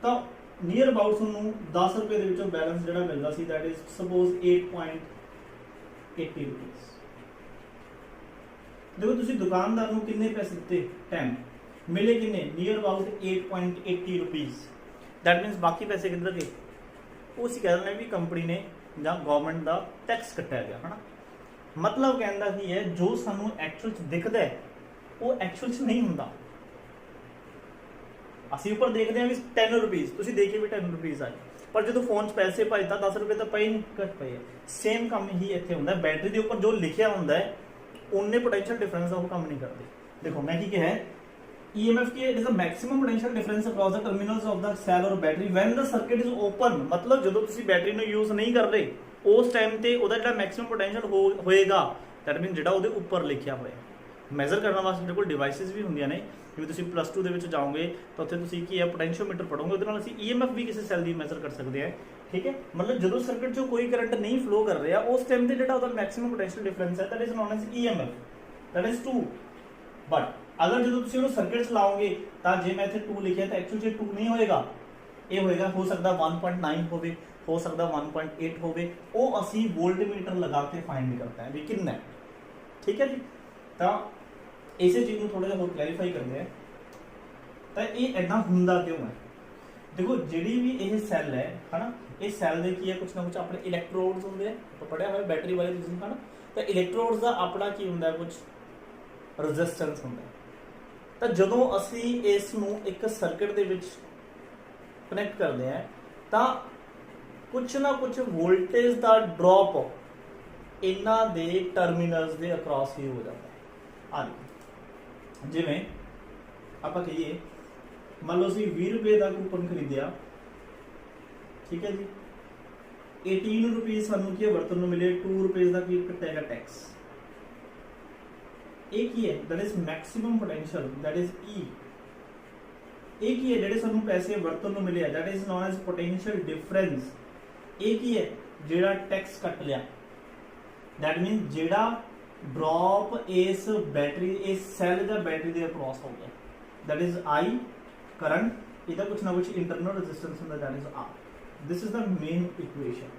तां नीयर अबाउट तुहानूं 10 रुपए दे विचों बैलेंस जिहड़ा मिलदा see that is suppose 8.80 rupees. देखो तुसी दुकानदार नूं किन्ने पैसे दिते 10, मिले किन्ने नीयर अबाउट 8.80 रुपीज़। दैट मीनस बाकी पैसे किधर गए, वो ਅਸੀਂ कह रहे भी कंपनी ने ਜਾਂ गवर्नमेंट का टैक्स कट्टिया गया है ना। मतलब कहना की है जो सानू एक्चुअल च दिखता है वो एक्चुअल च नहीं होंदा। ਅਸੀਂ ਉੱਪਰ ਦੇਖਦੇ ਹਾਂ ਵੀ 10 रुपीज़, ਤੁਸੀਂ ਦੇਖੇ ਵੀ 10 रुपीज़ ਆਏ, पर जो फोन च पैसे पाए तो 10 रुपए तो पे नहीं घट पे है। सेम काम ही इतने होंगे, बैटरी के उपर जो लिखा होंगे उन्ने पोटेंशियल डिफरेंस वो काम नहीं करते। देखो मैं की है EMF की it is the maximum potential difference across the terminals of the cell और battery when the circuit is open. मतलब जो तुम बैटरी ਨੂੰ यूज नहीं कर रहे उस टाइम ਤੇ ਉਹਦਾ ਜਿਹੜਾ मैक्सिमम पोटेंशियल ਹੋਏਗਾ दैट मीन ਜਿਹੜਾ ਉਹਦੇ ਉੱਪਰ ਲਿਖਿਆ ਹੋਇਆ। ਮੈਜ਼ਰ ਕਰਨ ਵਾਸਤੇ ਸਾਡੇ ਕੋਲ ਡਿਵਾਈਸਿਸ ਵੀ ਹੁੰਦੀਆਂ ਨੇ, ਜਿਵੇਂ ਤੁਸੀਂ ਪਲੱਸ 2 ਦੇ ਵਿੱਚ ਜਾਓਗੇ ਤਾਂ ਉੱਥੇ ਤੁਸੀਂ ਕੀ ਹੈ ਪੋਟੈਂਸ਼ੀਓਮੀਟਰ ਪੜੋਗੇ, ਉਹਦੇ ਨਾਲ ਅਸੀਂ EMF ਵੀ ਕਿਸੇ ਸੈੱਲ ਦੀ ਮੈਜ਼ਰ ਕਰ ਸਕਦੇ ਹਾਂ। ठीक है, मतलब जो सर्किट चो कोई करंट नहीं फ्लो कर रहा उस टाइम पे जो मैक्सिमम पोटेंशियल डिफरेंस है that is known as EMF, that is 2। But अगर जो तुम सर्किट चलाओगे तो जे मैं इतने 2 लिखा तो एक्चुअली 2 नहीं होएगा, ये होएगा हो सकता 1.9 हो सकता 1.8 होवे, वो असी वोल्टमीटर लगा के फाइंड करते हैं भी कितना है। ठीक है जी, तो इस चीज़ को थोड़ा जिहा क्लैरीफाई करते हैं तो ये इदा हुंदा क्यों है। देखो जी भी ये सैल है ना, ये सैल दे की है कुछ ना कुछ अपने इलैक्ट्रोड्स होंगे, तो पढ़िया हुआ बैटरी वाले चीज़ है ना, तो इलैक्ट्रोड्स का अपना की होंगे कुछ रजिस्टेंस होंगे। तो जो असी इस एक सर्किट के कनैक्ट करते हैं तो कुछ ना कुछ वोल्टेज का ड्रॉप इन्हां दे टर्मिनल्स के अक्रॉस ही हो जाता है। आ जिवें आप कहिए मान लो असीं 20 रुपए का कूपन खरीदिया, ठीक है जी, 18 रुपीज़ सानू की वरतन नूं मिले, 2 रुपए का की कटेगा टैक्स। एक ही है that is maximum potential, that is E। एक ही है जेडे सानू पैसे वरतन नूं मिले that is known as potential difference. एक ही है जेड़ा टैक्स कट लिया, दैट मीन जेड़ा ड्रॉप इस बैटरी इस सैल या बैटरी के अक्रॉस हो गया, दैट इज I करंट, इधर कुछ ना कुछ इंटरनल रेजिस्टेंस होता है that is R। This is the main equation.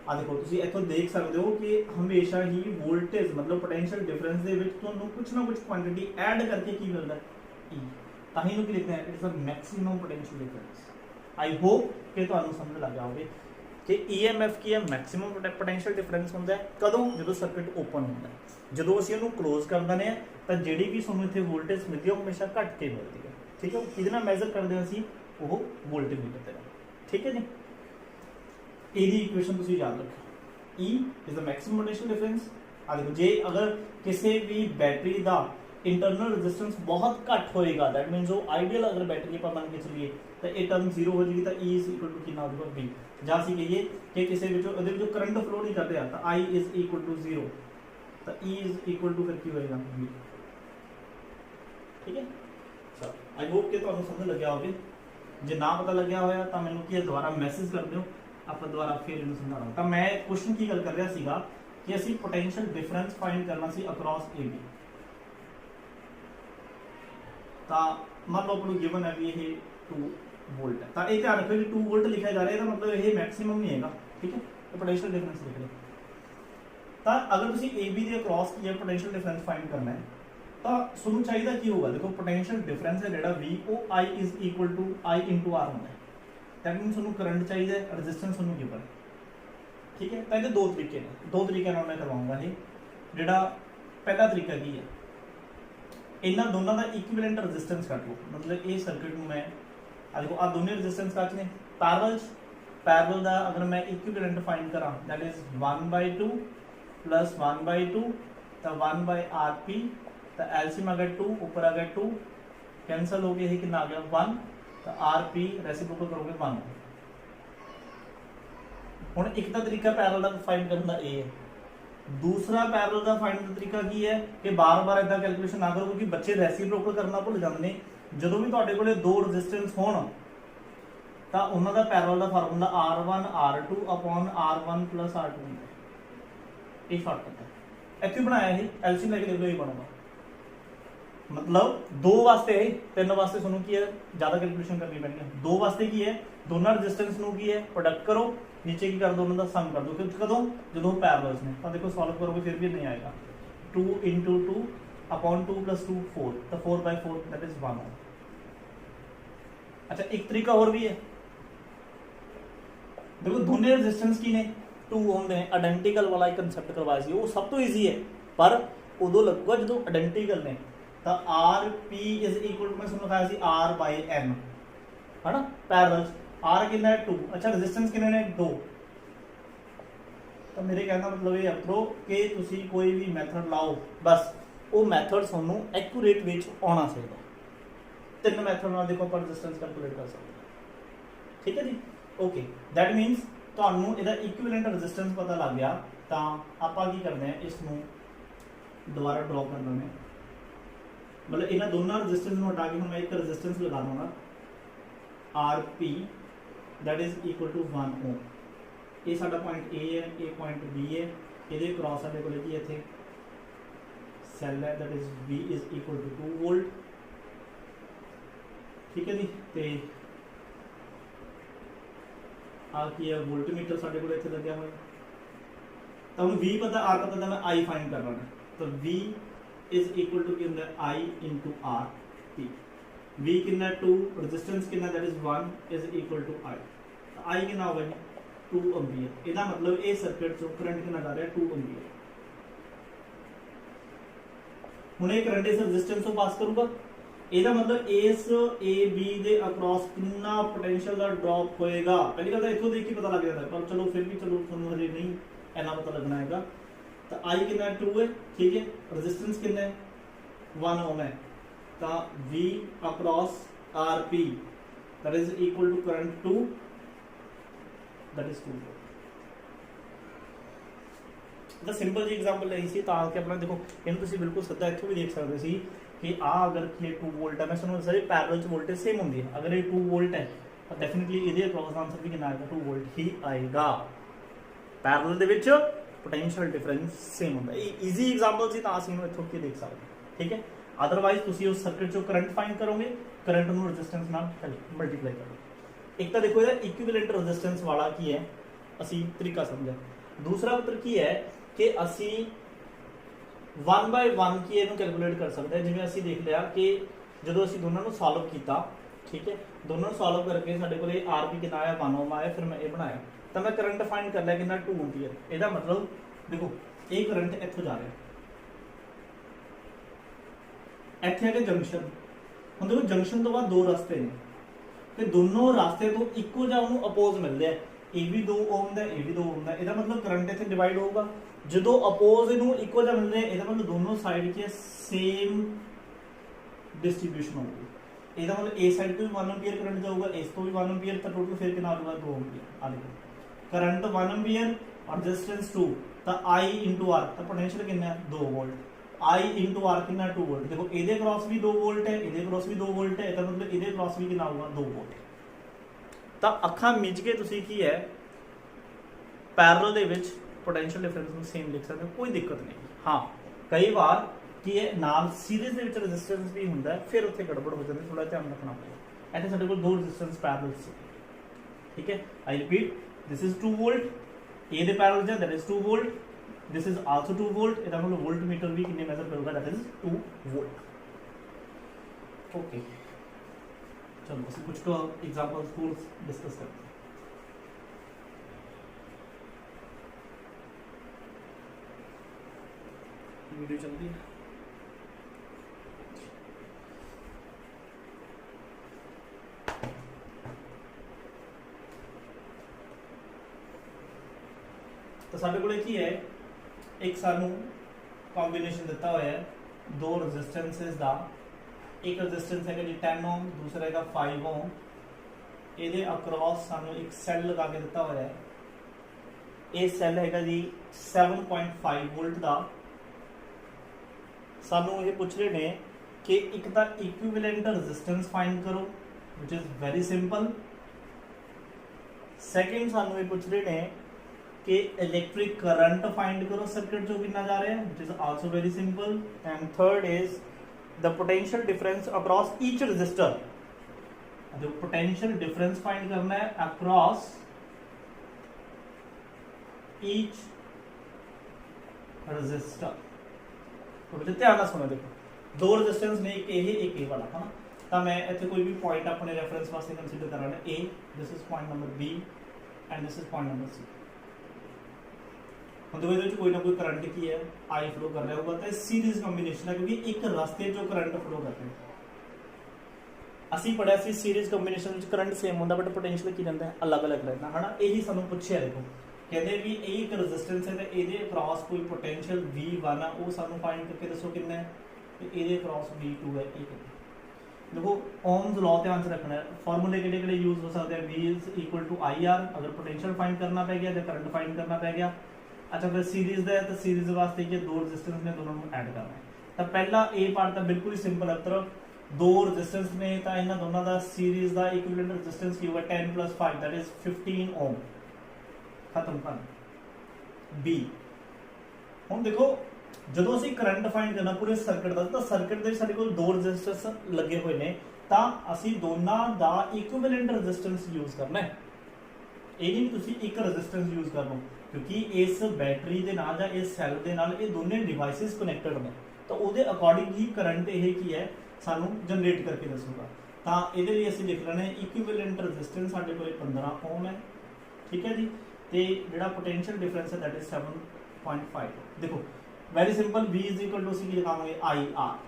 आ देखो तुसी इथों देख सकते हो कि हमेशा ही वोल्टेज मतलब पोटेंशियल डिफरेंस दे विच तुहानू कुछ ना कुछ क्वांटिटी ऐड करके की मिलता है E, ताही नु की लिखते हैं it is the maximum potential difference. I hope कि तुहानू समझ लग गया होवे कि EMF की है मैक्सिमम पोटेंशियल डिफरेंस होंदा है कदों जो सर्किट ओपन होंदा है। जो असीं इहनू क्लोज कर दिंदे हैं तो जिहड़ी भी तुहानू इत्थे वोल्टेज मिलती है हमेशा घट के मिलती है। ठीक है, किहदे नाल मेजर करदे हैं असीं वो वोल्टमीटर ते। ठीक है जी, ਇਹਦੀ इक्वेशन ਤੁਸੀਂ याद रखो, E is the maximum potential difference. आ देखो जे अगर किसी भी बैटरी का इंटरनल रेजिस्टेंस बहुत घट होएगा दैट मीन जो आइडियल अगर बैटरी आप मान के चलिए तो ये टर्म 0 हो जाएगी, तो E इज इक्वल टू कितना होगा B। ਜਾਂ ਅਸੀਂ ਕਹੀਏ कि किसी जो करंट फ्लो नहीं कर रहा तो I इज इक्वल टू 0, तो E इज इक्वल टू फिर की होएगा B। ठीक है, चलो आई होप कि तुहानू समझ लग्या होवे। जे ना पता लग्या होया तो मैनू की दोबारा मैसेज कर दिओ, आप दोबारा फिर इन्हू समझाऊंगा। तो मैं क्वेश्चन की गल कर रहा सीगा कि असी पोटेंशियल डिफरेंस फाइंड करना सी अक्रॉस AB। तो मान लो अपने गिवन है भी ये 2 वोल्ट है, तो ये ध्यान रखो कि 2 वोल्ट लिखा जा रहा है, मतलब ये मैक्सिमम नहीं है। ठीक है, तो पोटेंशियल डिफरेंस लिख लो। तो अगर तुम AB के अक्रॉस की पोटेंशियल डिफरेंस फाइंड करना है तो सुनू चाहिए की होगा, देखो पोटेंशियल डिफरेंस है जो V वो I is equal to I into R होता है। दैट मीन सुनू करंट चाहिए, रजिस्टेंस सुनू गिवन। ठीक है, तो ये दो तरीके ने, दो तरीके मैं करवाऊंगा। ये जोड़ा पहला तरीका की है, इन्होंने दोनों का इक्विवेलेंट रजिस्टेंस कट लो, मतलब ये सर्किट में मैं देखो आ दोनों रजिस्टेंस कट ने पैरेलल का अगर मैं इक्विवेलेंट फाइंड करा दैट इज 1/2 प्लस 1/2 तो 1/RP, तो एलसीएम आ गया 2, ऊपर आ गया 2 कैंसल हो गया, कितना आ गया 1, तो RP रेसिप्रोकल करोगे 1। हुण एक तो तरीका पैरेलल का फाइंड करने का ये है, दूसरा पैरेलल का फाइंड का तरीका की है कि बार बार इदा कैलकुलेशन ना करो, क्योंकि बच्चे रेसिप्रोकल करना भुल जाते हैं। जो भी तुहाडे कोले 2 रजिस्टेंस होण तो उन्हां दा पैरेलल का formula R1 R2 upon R1 plus R2 होंदा है। ये फर्क होता है, इत्थे बनाया है एलसीएम लेके देख लो, ये बनूगा मतलब 2 वास्ते है, 3 वास्ते सुनो की है ज्यादा कैलकुलेशन करनी पैनी है। 2 वास्ते की है दोनों रजिस्टेंस नु की है प्रोडक्ट करो, नीचे की कर दो उन्होंने सम कर दो, कदों जो पैरेलल्स ने। तो देखो सॉल्व करोगे फिर भी नहीं आएगा, 2 × 2 अपॉन 2 + 2 4, तो 4/4 दैट इज 1 ओम। अच्छा एक तरीका और भी है, देखो दोनों रेजिस्टेंस की ने 2 ओम ने आइडेंटिकल वाला कंसेप्ट करवाया सी, वो सब तो ईजी है पर उदो लगूगा जो आइडेंटिकल ने, तो R P is equal to मैं सुन लिखाया सी R/N है ना, पैरेलल आर कितना है 2, अच्छा रेजिस्टेंस कितने ने 2, तो मेरे कहना मतलब ये करो कि तुसी कोई भी मैथड लाओ बस वो मैथड सोनू एक्यूरेट विच आना चाहिए। 3 मैथड नाल देखो पर रेजिस्टेंस कैलकुलेट कर सकते हैं, ठीक है जी। ओके दैट मीनस ਤੁਹਾਨੂੰ ਇਹਦਾ ਇਕੁਇਵਲੈਂਟ ਰੈਜ਼ਿਸਟੈਂਸ ਪਤਾ ਲੱਗ ਗਿਆ, ਤਾਂ ਆਪਾਂ ਕੀ ਕਰਦੇ ਹਾਂ ਇਸ ਨੂੰ ਦੁਬਾਰਾ ਡਰਾ ਕਰ ਲੈਂਦੇ ਹਾਂ, मतलब ਇਹਨਾਂ ਦੋਨਾਂ ਰੈਜ਼ਿਸਟੈਂਸ ਨੂੰ ਹਟਾ ਕੇ ਹੁਣ ਮੈਂ ਇੱਕ ਰੈਜ਼ਿਸਟੈਂਸ ਲਗਾ ਦੂੰਗਾ RP that is equal to 1 ohm. ਇਹ ਸਾਡਾ ਪੁਆਇੰਟ A ਹੈ, ਇਹ ਪੁਆਇੰਟ B ਹੈ, ਇਹਦੇ ਕ੍ਰਾਸ ਸਾਡੇ ਕੋਲ ਕੀ ਇੱਥੇ ਸੈੱਲ ਹੈ that is V is equal to 2 volt, ठीक है जी। ਤੇ आ की है वोल्टमीटर साडे कोल इत्थे लग्या होया, तो हम V पता R पता, तो मैं I फाइंड कर रहा, तो V इज इक्वल टू की होंदा I into R P। V कितना 2, रेजिस्टेंस कितना that is 1 is equal to I, तो I कितना होगा 2 एम्पीयर। ਇਹਦਾ मतलब ਇਹ सर्किट चो करंट कितना जा रहा है 2 एम्पीयर। ਹੁਣ ਇਹ करंट इस रेजिस्टेंस ਤੋਂ पास करूंगा, ਇਹਦਾ मतलब इस ए बी ਦੇ ਅਕ੍ਰੋਸ ਕਿੰਨਾ ਪੋਟੈਂਸ਼ੀਅਲ ਦਾ ਡ੍ਰੌਪ ਹੋਏਗਾ। ਪਹਿਲੀ ਗੱਲ ਤਾਂ ਇੱਥੋਂ ਦੇਖ ਕੇ ਪਤਾ ਲੱਗ ਜਾਂਦਾ, ਪਰ ਚਲੋ ਫਿਰ ਵੀ ਚਲੋ ਤੁਹਾਨੂੰ ਹਜੇ ਨਹੀਂ ਇੰਨਾ ਪਤਾ ਲੱਗਣਾ ਹੈਗਾ। ਤਾਂ I ਕਿੰਨਾ 2 ਹੈ, ਠੀਕ ਹੈ, ਰੈਜ਼ਿਸਟੈਂਸ ਕਿੰਨਾ ਹੈ 1 ओम है, ਤਾਂ V across RP that is equal to current 2 that is 2 ਦਾ ਸਿੰਪਲ ਜੀ ਐਗਜ਼ਾਮਪਲ ਲਈ ਸੀ, ਤਾਂ ਕਿ ਆਪਣਾ ਦੇਖੋ ਇਹਨੂੰ ਤੁਸੀਂ ਬਿਲਕੁਲ ਸਿੱਧਾ ਇੱਥੋਂ ਵੀ ਦੇਖ ਸਕਦੇ ਸੀ कि अगर ये 2 वोल्ट है, मैं सुनो सर पैरेलल च वोल्टेज सेम होंगी है, अगर ये 2 वोल्ट है तो डेफिनेटली ये अक्रॉस आंसर भी कितना आएगा 2 वोल्ट ही आएगा। पैरेलल दे विच पोटेंशियल डिफरेंस सेम होंदा है। ईजी एग्जांपल सी, तां असीं इहनूं इत्थों की देख सकते, ठीक है। अदरवाइज तुसीं उस सर्किट चों करंट फाइंड करोगे, करंट नूं रेजिस्टेंस नाल मल्टीप्लाई करोगे। एक तो देखो इहदा इक्विवेलेंट रेजिस्टेंस वाला की है, असीं तरीका समझा। दूसरा पुत्र की है कि असीं 1/1 की ਇਹਨੂੰ ਕੈਲਕੂਲੇਟ ਕਰ ਸਕਦੇ ਹਾਂ। ਜਿਵੇਂ ਅਸੀਂ ਦੇਖ ਲਿਆ ਕਿ ਜਦੋਂ ਅਸੀਂ ਦੋਨਾਂ ਨੂੰ ਸੋਲਵ ਕੀਤਾ, ਠੀਕ ਹੈ, ਦੋਨਾਂ ਨੂੰ ਸੋਲਵ ਕਰਕੇ ਸਾਡੇ ਕੋਲ ਇਹ RP ਕਿੰਨਾ ਆਇਆ 1 ओम ਆਇਆ, ਫਿਰ ਮੈਂ ਇਹ ਬਣਾਇਆ, ਤਾਂ ਮੈਂ ਕਰੰਟ ਫਾਈਂਡ ਕਰ ਲਿਆ ਕਿੰਨਾ 2 एम्पीयर। ਇਹਦਾ ਮਤਲਬ ਦੇਖੋ ਇਹ ਕਰੰਟ ਇੱਥੋਂ ਜਾ ਰਿਹਾ, ਇੱਥੇ ਹੈਗਾ ਜੰਕਸ਼ਨ। ਹੁਣ ਦੇਖੋ ਜੰਕਸ਼ਨ ਤੋਂ ਬਾਅਦ 2 ਰਸਤੇ ਨੇ, ਤੇ ਦੋਨੋਂ ਰਸਤੇ ਤੋਂ ਇੱਕੋ ਜਿਹਾ ਉਹਨੂੰ ਅਪੋਜ਼ ਮਿਲਦੇ ਆ, ਇਹ ਵੀ 2 ओम ਦਾ, ਇਹ ਵੀ 2 ओम ਦਾ। ਇਹਦਾ ਮਤਲਬ ਕਰੰਟ ਇੱਥੇ ਡਿਵਾਈਡ ਹੋਊਗਾ, ਜਦੋਂ ਅਪੋਜ਼ ਨੂੰ ਇਕੁਅਲ ਜਿਹਾ ਮਿਲਦੇ, ਇਹਦਾ ਮਤਲਬ ਦੋਨੋਂ ਸਾਈਡ ਕੀ ਸੇਮ डिस्ट्रीब्यूशन होगी। ਇਹਦਾ ਮਤਲਬ ए साइड ਤੋਂ ਵੀ 1 एम्पीयर करंट जाऊगा, इस तो भी 1 एम्पीयर, तो टोटल फिर कितना आएगा 2 एम्पीयर। आ देखो करंट 1 एम्पीयर और रेजिस्टेंस 2, तो I इंटू R, तो पोटेंशियल कितना है 2 वोल्ट, I इंटू R कितना 2 वोल्ट। देखो ਇਹਦੇ क्रॉस भी 2 वोल्ट है, ਇਹਦੇ क्रॉस भी 2 वोल्ट है, ਇਹਦਾ मतलब ਇਹਦੇ क्रॉस भी कितना होगा 2 वोल्ट। ਤਾਂ ਅੱਖਾਂ ਮਿਚ ਕੇ ਤੁਸੀਂ ਕੀ ਹੈ पैरेलल ਦੇ ਵਿੱਚ पोटेंशियल डिफरेंस ਨੂੰ सेम लिख सकते हो, कोई दिक्कत नहीं। हाँ कई बार कि ये नाल सीरीज ਦੇ ਵਿੱਚ रेजिस्टेंस भी ਹੁੰਦਾ है, फिर ਉੱਥੇ गड़बड़ हो जाती है, थोड़ा ध्यान रखना पड़ेगा। ऐसे ਸਾਡੇ ਕੋਲ 2 रेजिस्टेंस पैरेलल से, ठीक है। I repeat, this is 2 volt, ए ਦੇ पैरेलल है that is 2 volt, this is also 2 volt. ਇਹਦਾ ਮਤਲਬ वोल्टमीटर भी कितने मेजर करेगा दैट इज 2 वोल्ट। ओके चलो ਅਸੀਂ कुछ तो एग्जांपल्स टूल्स डिस्कस करते हैं। वीडियो चल रही है, तो साडे कोल की है एक सानू कॉम्बिनेशन दिता हुआ है 2 रेजिस्टेंसेस दा। एक रेजिस्टेंस है जी 10 ओम, दूसरा है 5 ओम। ਇਹਦੇ अक्रॉस सानू एक सैल लगा के दिता हुआ है, ये सैल है जी 7.5 वोल्ट का। सानू ये पूछ रहे ने कि एक तो इक्विवेलेंट रेजिस्टेंस फाइंड करो which is very simple. Second सानू ये पूछ रहे ने कि इलेक्ट्रिक करंट फाइंड करो सर्किट जो कितना जा रहा है which is also very simple. And third is the potential difference across each resistor. जो पोटेंशियल डिफरेंस फाइंड करना है अक्रॉस ईच रजिस्टर। तो बच्चे ध्यान से सुनो, देखो दो रजिस्टेंस ने एक ए वाला है ना, तो मैं इतने कोई भी पॉइंट अपने रेफरेंस वास्ते कंसीडर करा ए, this is point number B and this is point number C. हम देखो ये कोई ना कोई करंट की है आई फ्लो कर रहा होगा, तो सीरीज कॉम्बिनेशन है क्योंकि एक रास्ते जो करंट फ्लो कर रहे हैं। ਅਸੀਂ ਪੜਿਆ ਸੀ ਸੀਰੀਜ਼ ਕੰਬੀਨੇਸ਼ਨ ਵਿੱਚ ਕਰੰਟ ਸੇਮ ਹੁੰਦਾ ਬਟ ਪੋਟੈਂਸ਼ੀਅਲ ਕੀ ਰਹਿੰਦਾ ਅਲੱਗ-ਅਲੱਗ ਰਹਿੰਦਾ ਹਨਾ। ਇਹੀ ਸਾਨੂੰ ਪੁੱਛਿਆ ਦੇਖੋ, ਕਹਿੰਦੇ ਵੀ ਇਹ ਇੱਕ ਰੈਜ਼ਿਸਟੈਂਸ ਹੈ ਤੇ ਇਹਦੇ ਅਕ੍ਰੋਸ ਕੋਈ ਪੋਟੈਂਸ਼ੀਅਲ V1 ਆ, ਉਹ ਸਾਨੂੰ ਫਾਈਂਡ ਕਰਕੇ ਦੱਸੋ ਕਿੰਨਾ ਹੈ, ਤੇ ਇਹਦੇ ਅਕ੍ਰੋਸ V2 ਹੈ। ਇਹ देखो ओम्स लॉ ध्यान से रखना है, फॉर्मूले केड़े यूज हो सकते हैं, V is equal to I R अगर पोटेंशियल फाइंड करना पै गया या करंट फाइंड करना पै गया। अच्छा फिर सीरीज का है तो सीरीज वास्ते ये दो रजिस्टेंस ने दोनों को ऐड करना है। तो पहला ए पार्ट तो बिल्कुल ही सिंपल है, तरफ दो रजिस्टेंस ने तो इन्होंने दोनों का सीरीज का इक्विवेलेंट रजिस्टेंस की होगा 10 + 5 दैट इज 15 ओम। खत्म कर बी। हुण देखो ਜਦੋਂ ਅਸੀਂ ਕਰੰਟ ਫਾਈਂਡ ਕਰਨਾ ਪੂਰੇ ਸਰਕਟ ਦਾ, ਤਾਂ ਸਰਕਟ ਦੇ ਸਾਡੇ ਕੋਲ ਦੋ ਰੈਜ਼ਿਸਟੈਂਸ ਲੱਗੇ ਹੋਏ ਨੇ, ਤਾਂ ਅਸੀਂ ਦੋਨਾਂ ਦਾ ਇਕੁਇਵਲੈਂਟ ਰੈਜ਼ਿਸਟੈਂਸ ਯੂਜ਼ ਕਰਨਾ ਹੈ। ਇਹ ਨਹੀਂ ਤੁਸੀਂ ਇੱਕ ਰੈਜ਼ਿਸਟੈਂਸ ਯੂਜ਼ ਕਰ ਲਓ, ਕਿਉਂਕਿ ਇਸ ਬੈਟਰੀ ਦੇ ਨਾਲ ਜਾਂ ਇਸ ਸੈੱਲ ਦੇ ਨਾਲ ਇਹ ਦੋਨੇ ਡਿਵਾਈਸਿਸ ਕਨੈਕਟਡ ਨੇ, ਤਾਂ ਉਹਦੇ ਅਕੋਰਡਿੰਗ ਹੀ ਕਰੰਟ ਇਹ ਕੀ ਹੈ ਸਾਨੂੰ ਜਨਰੇਟ ਕਰਕੇ ਦੱਸੂਗਾ। ਤਾਂ ਇਹਦੇ ਲਈ ਅਸੀਂ ਲਿਖ ਲੈਣਾ ਇਕੁਇਵਲੈਂਟ ਰੈਜ਼ਿਸਟੈਂਸ ਸਾਡੇ ਕੋਲ 15 ਓਮ ਹੈ, ਠੀਕ ਹੈ ਜੀ। ਤੇ ਜਿਹੜਾ ਪੋਟੈਂਸ਼ੀਅਲ ਡਿਫਰੈਂਸ ਹੈ दैट इज 7.5। देखो very simple, V is equal to ਅਸੀਂ ਕੀ ਲਿਖਾਂਗੇ आई आर।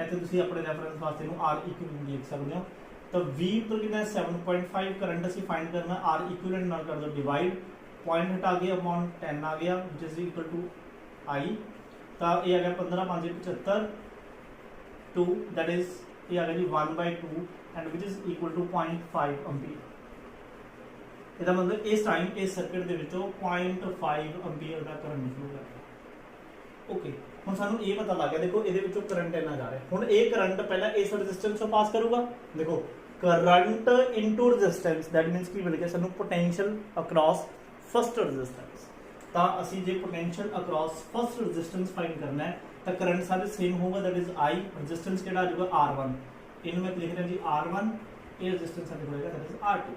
ਇੱਥੇ ਤੁਸੀਂ ਆਪਣੇ ਰੈਫਰੈਂਸ ਵਾਸਤੇ ਨੂੰ R ਇਕੁਇਵਲੈਂਟ ਲਿਖ ਸਕਦੇ ਹੋ। ਤਾਂ V ਤੋਂ ਕਿੰਨਾ 7.5 ਕਰੰਟ ਅਸੀਂ ਫਾਈਂਡ ਕਰਨਾ, R ਇਕੁਇਵਲੈਂਟ ਨਾਲ ਕਰ ਦੋ ਡਿਵਾਈਡ, ਪੁਆਇੰਟ ਹਟਾ ਕੇ ਅਮਾਉਂਟ 10 ਆ ਗਿਆ ਵਿਚ ਇਜ਼ ਇਕੁਅਲ ਟੂ I। ਤਾਂ ਇਹ ਆ ਗਿਆ 15 5 75 2 दैट इज ਇਹ ਆ ਗਿਆ ਜੀ 1/2 ਐਂਡ ਵਿਚ ਇਜ਼ ਇਕੁਅਲ ਟੂ 0.5 ਐਂਪੀਅਰ। ਇਹਦਾ ਮਤਲਬ ਇਸ ਟਾਈਮ ਇਸ ਸਰਕਟ ਦੇ ਵਿੱਚੋਂ 0.5 ਐਂਪੀਅਰ ਦਾ ਕਰੰਟ ਫਲੋ ਕਰ ਰਿਹਾ। ओके ਹੁਣ ਸਾਨੂੰ ਇਹ ਪਤਾ ਲੱਗ ਗਿਆ, ਦੇਖੋ ਇਹਦੇ ਵਿੱਚੋਂ ਕਰੰਟ ਇੰਨਾ ਜਾ ਰਿਹਾ। ਹੁਣ ਇਹ ਕਰੰਟ ਪਹਿਲਾਂ ਇਸ ਰੈਜ਼ਿਸਟੈਂਸ ਤੋਂ ਪਾਸ ਕਰੂਗਾ। ਦੇਖੋ current into resistance that means ਕੀ ਮਿਲ ਗਿਆ ਸਾਨੂੰ ਪੋਟੈਂਸ਼ੀਅਲ ਅਕ੍ਰੋਸ ਫਸਟ ਰੈਜ਼ਿਸਟੈਂਸ। ਤਾਂ ਅਸੀਂ ਜੇ potential across first resistance find ਕਰਨਾ ਹੈ ਤਾਂ ਕਰੰਟ ਸਾਰੇ ਸੇਮ ਹੋਊਗਾ दैट इज I, ਰੈਜ਼ਿਸਟੈਂਸ ਕਿਹੜਾ ਆ ਜਾਊਗਾ R1। ਇਹਨੂੰ ਮੈਂ ਲਿਖ ਰਿਹਾ ਜੀ R1, ਇਹ ਰੈਜ਼ਿਸਟੈਂਸ ਸਾਡੇ ਕੋਲ ਹੈਗਾ दैट इज R2।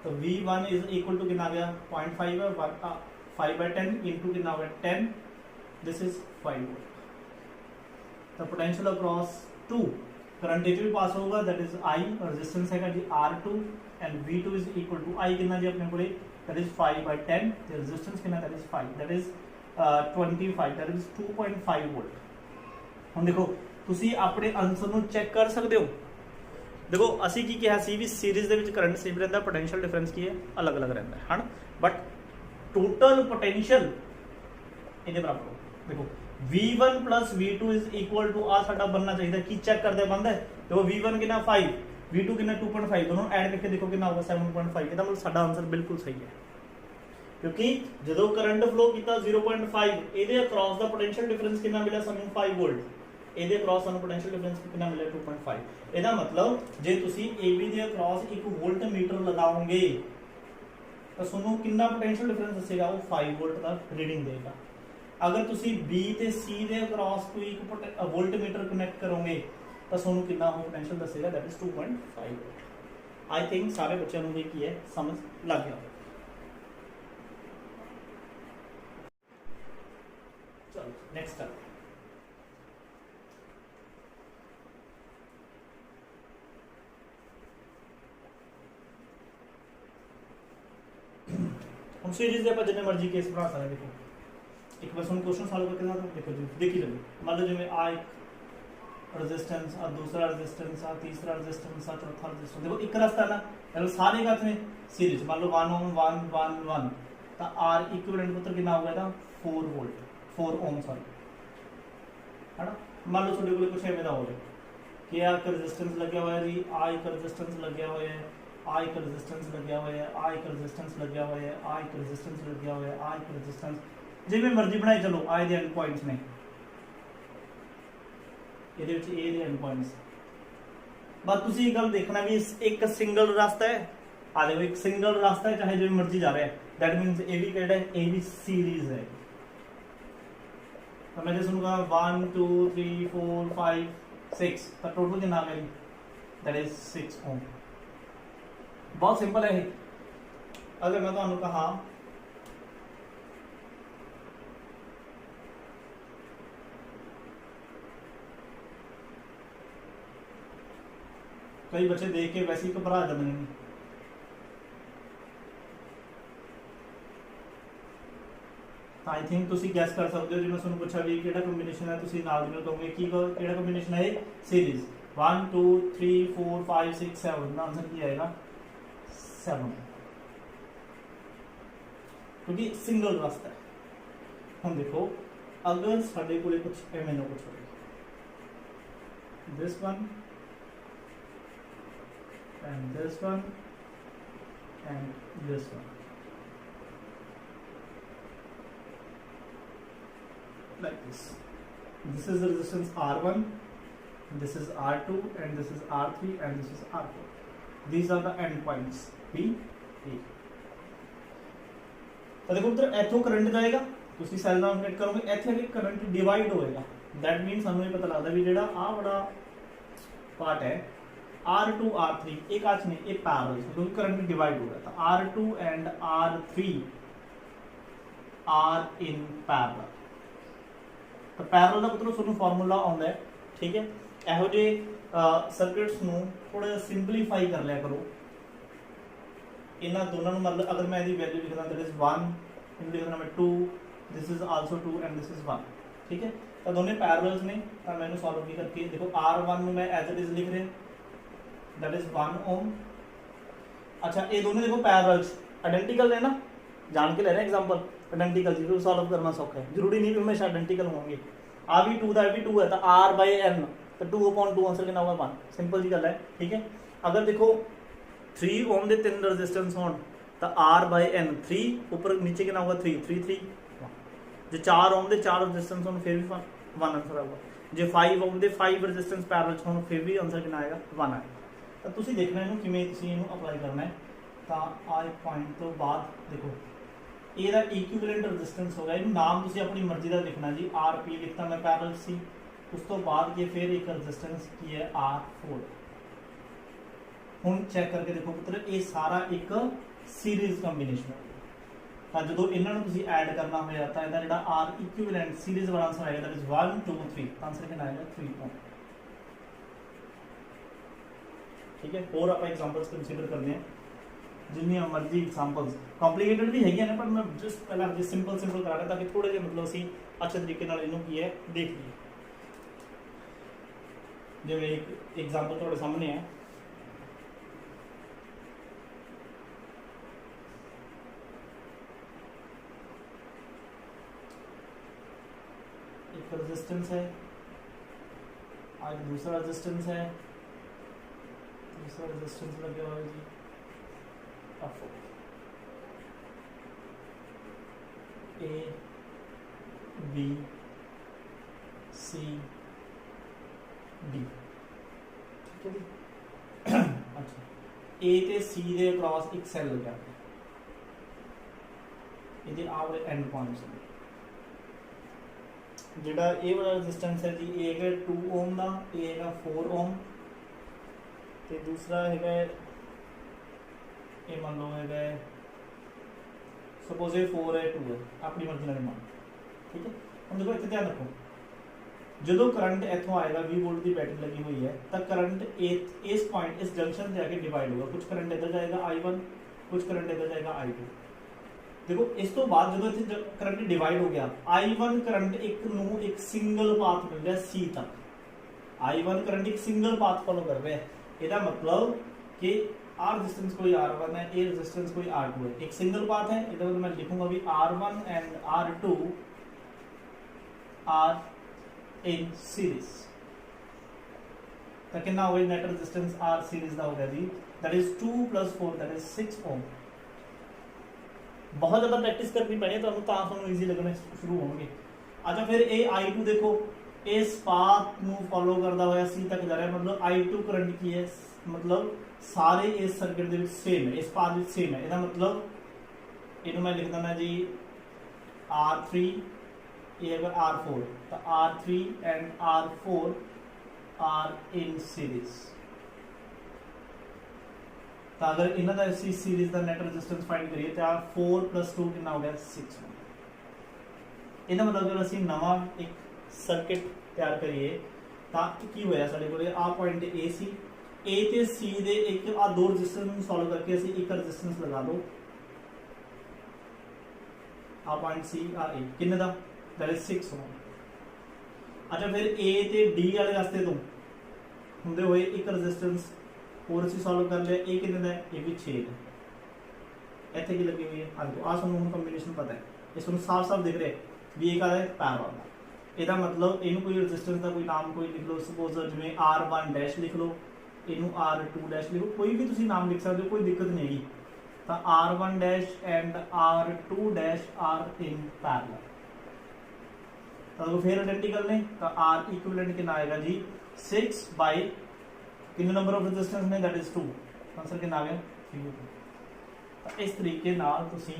तो V1 इज इक्वल टू कितना आ गया 0.5 है, 5/10 इंटू कितना हो गया 10, दिस इज 5 वोल्ट। तो पोटेंशियल अक्रॉस 2 करंट भी पास होगा दैट इज I और रेजिस्टेंस है जी R2 and V2 is equal to I कितना जी अपने कोले दैट इज 5/10, तो रेजिस्टेंस कितना that is 5 that is 25 that is 2.5 volt. ਹੁਣ ਦੇਖੋ ਤੁਸੀਂ ਆਪਣੇ ਆਨਸਰ ਨੂੰ ਚੈੱਕ ਕਰ ਸਕਦੇ ਹੋ। देखो ਅਸੀਂ ਕੀ ਕਿਹਾ ਸੀ ਵੀ ਸੀਰੀਜ਼ ਦੇ ਵਿੱਚ ਕਰੰਟ ਸੇਮ ਰਹਿੰਦਾ, ਪੋਟੈਂਸ਼ੀਅਲ ਡਿਫਰੈਂਸ ਕੀ ਹੈ ਅਲੱਗ-ਅਲੱਗ ਰਹਿੰਦਾ ਹੈ ਹਨ, ਬਟ ਟੋਟਲ ਪੋਟੈਂਸ਼ੀਅਲ ਇਹਦੇ ਬਰਾਬਰ ਹੋ। ਦੇਖੋ V1 + V2 is equal to ਆ ਸਾਡਾ ਬਣਨਾ ਚਾਹੀਦਾ, ਕੀ ਚੈੱਕ ਕਰਦੇ ਬੰਦਾ ਹੈ। ਦੇਖੋ V1 ਕਿੰਨਾ 5, V2 ਕਿੰਨਾ 2.5, ਦੋਨੋਂ ਐਡ ਕਰਕੇ ਦੇਖੋ ਕਿੰਨਾ ਹੋਗਾ 7.5। ਇਹਦਾ ਮਤਲਬ ਸਾਡਾ ਆਨਸਰ ਬਿਲਕੁਲ ਸਹੀ ਹੈ, ਕਿਉਂਕਿ ਜਦੋਂ ਕਰੰਟ ਫਲੋ ਕੀਤਾ 0.5 ਇਹਦੇ ਅਕ੍ਰੋਸ ਦਾ ਪੋਟੈਂਸ਼ੀਅਲ ਡਿਫਰੈਂਸ ਕਿੰਨਾ ਮਿਲਿਆ ਸਾਨੂੰ 5 ਵੋਲਟ, ਇਹਦੇ ਅਕ੍ਰੋਸ ਸਾਨੂੰ ਪੋਟੈਂਸ਼ੀਅਲ ਡਿਫਰੈਂਸ ਕਿੰਨਾ ਮਿਲਿਆ 2.5। ਇਹਦਾ ਮਤਲਬ ਜੇ ਤੁਸੀਂ AB ਦੇ ਅਕ੍ਰੋਸ 1 ਵੋਲਟ ਮੀਟਰ ਲਗਾਓਗੇ ਤਾਂ ਤੁਹਾਨੂੰ ਕਿੰਨਾ ਪੋਟੈਂਸ਼ੀਅਲ ਡਿਫਰੈਂਸ ਦੱਸੇਗਾ, ਉਹ 5 ਵੋਲਟ ਦਾ ਰੀਡਿੰਗ ਦੇਗਾ। ਅਗਰ ਤੁਸੀਂ B ਤੇ C ਦੇ ਅਕ੍ਰੋਸ ਕੋਈ 1 ਵੋਲਟ ਮੀਟਰ ਕਨੈਕਟ ਕਰੋਗੇ ਤਾਂ ਤੁਹਾਨੂੰ ਕਿੰਨਾ ਉਹ ਪੋਟੈਂਸ਼ੀਅਲ ਦੱਸੇਗਾ that is 2.5 volt. I think ਸਾਰੇ ਬੱਚਿਆਂ ਨੂੰ ਇਹ ਕੀ ਹੈ ਸਮਝ ਲੱਗ ਗਿਆ। ਚਲੋ ਨੈਕਸਟ ਆ हम सीरीज ਦੇ ਆਪਾਂ ਜਿੰਨੇ ਮਰਜ਼ੀ ਕੇਸ ਬਣਾ ਸਕਦੇ। ਦੇਖੋ ਇੱਕ ਬਸ ਹੁਣ ਕੁਐਸਚਨ ਸੋਲਵ ਕਰਕੇ ਨਾ ਦੇਖੋ ਜੀ ਦੇਖੀ ਚੱਲੋ। ਮੰਨ ਲਓ ਜਿਵੇਂ ਆ ਇੱਕ ਰੈਜ਼ਿਸਟੈਂਸ, ਆ ਦੂਸਰਾ ਰੈਜ਼ਿਸਟੈਂਸ, ਆ ਤੀਸਰਾ ਰੈਜ਼ਿਸਟੈਂਸ, ਆ ਚੌਥਾ ਰੈਜ਼ਿਸਟੈਂਸ। ਦੇਖੋ ਇੱਕ ਰਸਤਾ ਨਾ ਮਤਲਬ ਸਾਰੇ ਕਾਤ ਨੇ ਸੀਰੀਜ਼। ਮੰਨ ਲਓ 1 ओम 1 1 1 ਤਾਂ R ਇਕੁਇਵਲੈਂਟ ਪੁੱਤਰ ਕਿੰਨਾ ਹੋਊਗਾ ਇਹਦਾ 4 ਵੋਲਟ 4 ओम ਸੌਰੀ ਹੈ ਨਾ। ਮੰਨ ਲਓ ਤੁਹਾਡੇ ਕੋਲ ਕੁਝ ਐਵੇਂ ਦਾ ਹੋਵੇ ਕਿ ਆ ਇੱਕ ਰੈਜ਼ਿਸਟੈਂਸ ਲੱਗਿਆ ਹੋਇਆ ਜੀ, ਆ ਇੱਕ ਰੈਜ਼ਿਸਟੈਂਸ ਲੱਗਿਆ ਹੋਇਆ ਹੈ, आ एक रेजिस्टेंस लग्या हुआ है, आ एक रेजिस्टेंस लग्या हुआ है, आ एक रेजिस्टेंस लग्या हुआ है, आ एक रेजिस्टेंस जिवें मर्जी बनाई चलो। आ दे एंड पॉइंट्स ने ਇਹਦੇ ਵਿੱਚ A ਦੇ एंड पॉइंट्स। बस ਤੁਸੀਂ ਇਹ ਗੱਲ ਦੇਖਣਾ ਵੀ ਇੱਕ ਸਿੰਗਲ ਰਸਤਾ ਹੈ, ਆ ਦੇਖੋ ਇੱਕ ਸਿੰਗਲ ਰਸਤਾ ਹੈ ਚਾਹੇ ਜਿਵੇਂ ਮਰਜੀ ਜਾ ਰਿਹਾ ਹੈ दैट मींस ਇਹ ਵੀ ਕਿਹੜਾ ਹੈ, ਇਹ ਵੀ ਸੀਰੀਜ਼ ਹੈ। ਤਾਂ ਮੈਂ ਜੇ ਤੁਹਾਨੂੰ ਕਹਾਂ 1 2 3 4 5 6 ਤਾਂ ਟੋਟਲ ਕਿੰਨਾ ਆ ਗਿਆ दैट इज 6 ओम। बहुत सिंपल है। अगर मैं तो कहा कई बच्चे देख के वैसे ही घबरा जाते हैं। आई थिंक तुसी गैस कर सकते हो जो मैं तुहानू पूछा भी किहड़ा कंबीनेशन है, तुसी नाल दी कहोगे कि किहड़ा कंबीनेशन है, सीरीज 1 2 3 4 5 6 7 का आंसर की आएगा 7, क्योंकि सिंगल रास्ता है। हम देखो अगर साडे कोले कुछ एमएनओ कुछ हो, this one and this one and this one, like this. This is the resistance R1, this is R2 and this is R3 and this is R4. These are the end points B, A. तो देखो उधर इथों current जाएगा, तुसी cell नाल connect करोगे, इथे अगे current divide होएगा। दैट मीन सानू ये पता लगता भी जेड़ा आ बड़ा पार्ट है R2 R3 एक आज नहीं एक पैरेलल क्योंकि करंट डिवाइड हो रहा था। R2 and R3 are in parallel. तो पैरेलल का मतलब ਤੁਹਾਨੂੰ ਫਾਰਮੂਲਾ ਆਉਂਦਾ ਹੈ, ठीक है। ਇਹੋ ਜਿਹੇ ਸਰਕਟਸ ਨੂੰ ਥੋੜਾ ਜਿਹਾ ਸਿੰਪਲੀਫਾਈ ਕਰ ਲਿਆ ਕਰੋ। ਇਹਨਾਂ ਦੋਨਾਂ ਨੂੰ मतलब अगर मैं ਇਹਦੀ ਵੈਲਿਊ ਲਿਖਦਾ दैट इज 1, ਇਹਨੂੰ ਲਿਖਦਾ मैं 2, this is also 2 and this is 1, ठीक है। तो दोनों पैरेलल्स ने, तो मैं इन्हें सॉल्व भी करके देखो R1 ਨੂੰ मैं एज इट इज लिख रहे दैट इज 1 ओम। अच्छा ये दोनों देखो पैरेलल्स आइडेंटिकल है ना, जान के ले रहे हैं एग्जांपल। आइडेंटिकल जी सॉल्व करना सौखा है, जरूरी नहीं भी हमेशा आइडेंटिकल होंगे। आ भी 2 दा भी 2 है तो R/n तो 2/2 आंसर कितना होगा 1, सिंपल जी गल है, ठीक है। अगर देखो 3 ओम के 3 रेजिस्टेंस होन तो R/n 3 ऊपर नीचे कितना होगा 3 3 3। जो 4 ओम के 4 रेजिस्टेंस होन फिर भी 1 आंसर आएगा। जो 5 ओम के 5 रेजिस्टेंस पैरेलल होन फिर भी आंसर कितना आएगा 1 आएगा। तो तुसीं देखना इहनूं किवें तुसीं इहनूं अप्लाई करना है। तो आ पॉइंट तो बाद देखो ਇਹਦਾ ਇਕੁਇवेलेंट रेजिस्टेंस होगा, ਇਹਨੂੰ नाम ਤੁਸੀਂ अपनी मर्जी का लिखना जी। RP लिखता मैं पैरेलल सी, उस तो बाद ये फिर एक रेजिस्टेंस की है R4। ਹੁਣ चेक करके देखो पुत्र ये सारा एक सीरीज कंबीनेशन है। तो जो इन्हों तुम ऐड करना होया तो इसका जो आर इक्विवेलेंट सीरीज वाला आंसर आएगा दैट इज 1 2 3, आंसर कितना आएगा 3 ओम, ठीक है। और आप एग्जांपल्स कंसीडर करते हैं जिन्नी मर्जी एग्जांपल्स, कॉम्प्लीकेटेड भी है ना, पर मैं जस्ट पहला जो सिंपल सिंपल करा रहा ताकि थोड़े जे मतलब असी अच्छे तरीके नाल इनू की है देख लीए। जिवें एक एग्जांपल तुहाडे सामने है, एक रेजिस्टेंस है, आज दूसरा रेजिस्टेंस है, दूसरा रेजिस्टेंस लगे हुआ है जी A B C D, ठीक है जी। अच्छा A ते C दे अक्रॉस एक सेल लगा ये आ वाले एंड पॉइंट्स जिहड़ा ए वाला रेजिस्टेंस है जी ए है 2 ओम का, ए है 4 ओम ते दूसरा है ये मान लो है सपोज ये 4 है 2 है, अपनी मर्जी नाल मान, ठीक है। हम देखो इत्थे ध्यान रखो जो करंट इथों आएगा 20 वोल्ट की बैटरी लगी हुई है तो करंट इस पॉइंट इस जंक्शन से आके डिवाइड होगा। कुछ करंट इधर जाएगा I1, कुछ करंट इधर जाएगा I2। देखो इस तो बाद जो इत्थे करंट डिवाइड हो गया I1 करंट एक सिंगल पाथ मिल गया C तक। I1 करंट एक सिंगल पाथ फॉलो कर रहा है, इसका मतलब कि आर रेजिस्टेंस कोई R1 है, ए रेजिस्टेंस कोई R2 है, एक सिंगल पाथ है। इधर मैं लिखूंगा भी R1 and R2 are in series. तो कितना हो गया नेट रेजिस्टेंस R सीरीज का हो गया जी दैट इज 2 + 4 दैट इज 6 ओम। बहुत ज्यादा प्रैक्टिस करनी पैनी तो ईजी लगने शुरू होंगे। अच्छा फिर ए I2 देखो इस पाथ नू फॉलो करता हुआ C तक जा रहा है, मतलब I2 करंट की है, मतलब सारे इस सर्किट दे विच सेम है, इस पाथ विच सेम है। इसका मतलब इन्हें मैं लिख देना जी R3 ये है R4, तो R3 and R4 are in series. तो अगर इन्हों का इसी सीरीज का नेट रेजिस्टेंस फाइंड करिए तो 4 + 2 कितना हो गया 6। इसका मतलब जब असं नवा एक सर्किट तैयार करिए तो की होया साडे कोले आ पॉइंट ए सी, ए ते सी दे एक आ दो रजिस्टेंस ਨੂੰ ਸੋਲਵ ਕਰਕੇ ਅਸੀਂ ਇੱਕ ਰजिस्टेंस ਲਗਾ ਲਓ ਆ ਪੁਆਇੰਟ ਸੀ ਆ ए ਕਿੰਨੇ ਦਾ दैट इज 6 ओम। अच्छा फिर ए ते डी वाले रास्ते तो ਹੁੰਦੇ ਹੋਏ ਇੱਕ ਰजिस्टेंस ਹੋਰ ਅਸੀਂ ਸੋਲਵ ਕਰ ਲਿਆ ਇਹ ਕਿੰਨੇ ਦਾ ਹੈ ਇਹ ਵੀ 6 ਦਾ ਇੱਥੇ ਕੀ ਲੱਗੀ ਹੋਈ ਹੈ ਆ ਦੇਖੋ ਆ ਸਾਨੂੰ ਹੁਣ ਕੰਬੀਨੇਸ਼ਨ ਪਤਾ ਹੈ ਇਹ ਤੁਹਾਨੂੰ ਸਾਫ਼-ਸਾਫ਼ ਦਿਖ ਰਿਹਾ ਹੈ ਵੀ ਇਹ ਕਾ ਹੈ ਪੈਰਲਲ ਦਾ ਇਹਦਾ ਮਤਲਬ ਇਹਨੂੰ ਕੋਈ ਰजिस्टेंस ਦਾ ਕੋਈ ਨਾਮ ਕੋਈ ਲਿਖ ਲਓ ਸਪੋਜ਼ ਜਿਵੇਂ r1 ਡੈਸ਼ ਲਿਖ ਲਓ ਇਹਨੂੰ r2 ਡੈਸ਼ ਲਿਖੋ ਕੋਈ ਵੀ ਤੁਸੀਂ ਨਾਮ ਲਿਖ ਸਕਦੇ ਹੋ ਕੋਈ ਦਿੱਕਤ ਨਹੀਂ ਹੈਗੀ ਤਾਂ r1 dash and r2 dash are in parallel तो फिर आइडेंटिकल ने तो r इक्विवेलेंट कितना आएगा जी 6 बाय कितने नंबर ऑफ रेजिस्टेंस ने दैट इज 2 आंसर कितना आ गया 3। तो इस तरीके नाल तुसी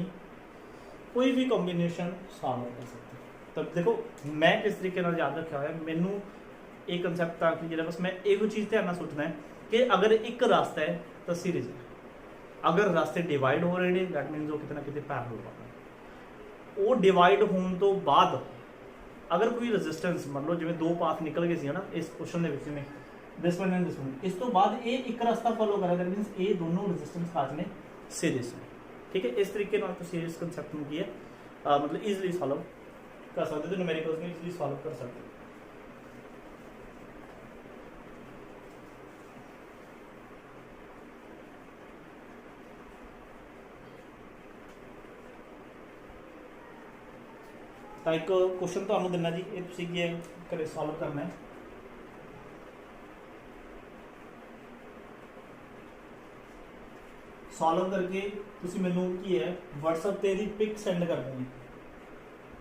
कोई भी कॉम्बिनेशन सॉल्व कर सकते हो। तब देखो मैं किस तरीके नाल याद रखा है मैनू एक कंसेप्ट था कि बस मैं एक चीज़ ध्यान नाल सोचना है कि अगर एक रास्ता है तो सीरीज है अगर रास्ते डिवाइड हो रहे हैं दैट मीनस वो कितना कितने पैरेलल होगा वो डिवाइड होने तो बाद अगर कोई रेजिस्टेंस मान लो जिवें दो पाथ निकल गए सी है ना इस क्वेश्चन दे विच में this one and this one इस तो बाद ये एक रास्ता फॉलो कर रहा है दैट मींस ये दोनों रेजिस्टेंस पाथ ने सीरीज में ठीक है इस तरीके नाल तो सीरीज कांसेप्ट में की है मतलब इजीली सॉल्व कर सकते हो न्यूमेरिकल्स में इजीली सॉल्व कर सकते हो। तो एक क्वेश्चन तो देना जी ये तुसीं की घरे सॉल्व करना है सॉल्व करके तुसीं मैनूं की है WhatsApp ते दी पिक सेंड कर देनी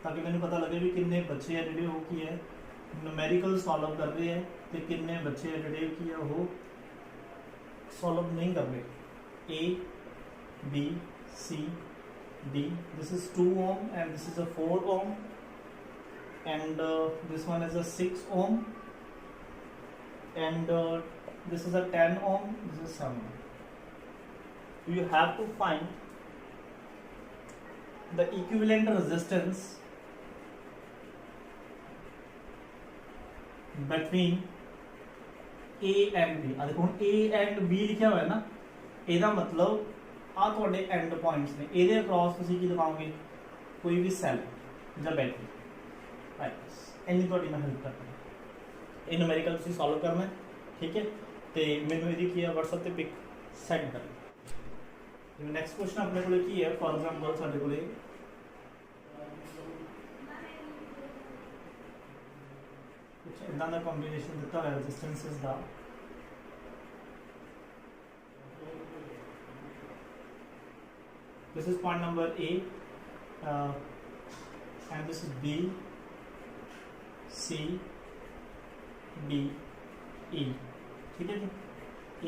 ताकि मैनूं पता लगे भी किन्ने बच्चे है जिहड़े वो की है न्यूमेरिकल सॉल्व कर रहे हैं तो किन्ने बच्चे है जिहड़े की है वो सॉल्व नहीं कर रहे A B C D this is 2 ohm and this is a 4 ohm and this one is a 6 ohm and this is a 10 ohm this is 7 ohm. You have to find the equivalent resistance between A and B। देखो A and B लिखा हुआ है ना ਇਹਦਾ मतलब ਆ ਤੁਹਾਡੇ and points ਨੇ ਇਹਦੇ ਅਕ੍ਰੋਸ ਤੁਸੀਂ ਕੀ ਲਗਾਓਗੇ ਕੋਈ ਵੀ ਸੈੱਲ ਜਾਂ ਬੈਟਰੀ ਰਾਈਟ ਇੰਨੀ ਤੁਹਾਡੀ ਮੈਂ ਹੈਲਪ ਕਰਦਾ ਇਹ ਨੂਮੈਰੀਕਲ ਤੁਸੀਂ ਸੋਲਵ ਕਰਨਾ ਠੀਕ ਹੈ ਤੇ ਮੈਨੂੰ ਇਹਦੀ ਕੀ ਹੈ WhatsApp ਤੇ ਪਿਕ ਸੈਂਡ ਕਰ ਜਿਵੇਂ ਨੈਕਸਟ ਕੁਐਸਚਨ ਆਪਣੇ ਕੋਲੇ ਕੀ ਹੈ ਫॉर ਐਗਜ਼ਾਮਪਲ ਸਾਡੇ ਕੋਲੇ ਕੁਝ ਇਦਾਂ ਦਾ ਕੰਬੀਨੇਸ਼ਨ ਦਿੱਤਾ ਹੋਇਆ resistances the this is point number A and this is B C D E ठीक है जी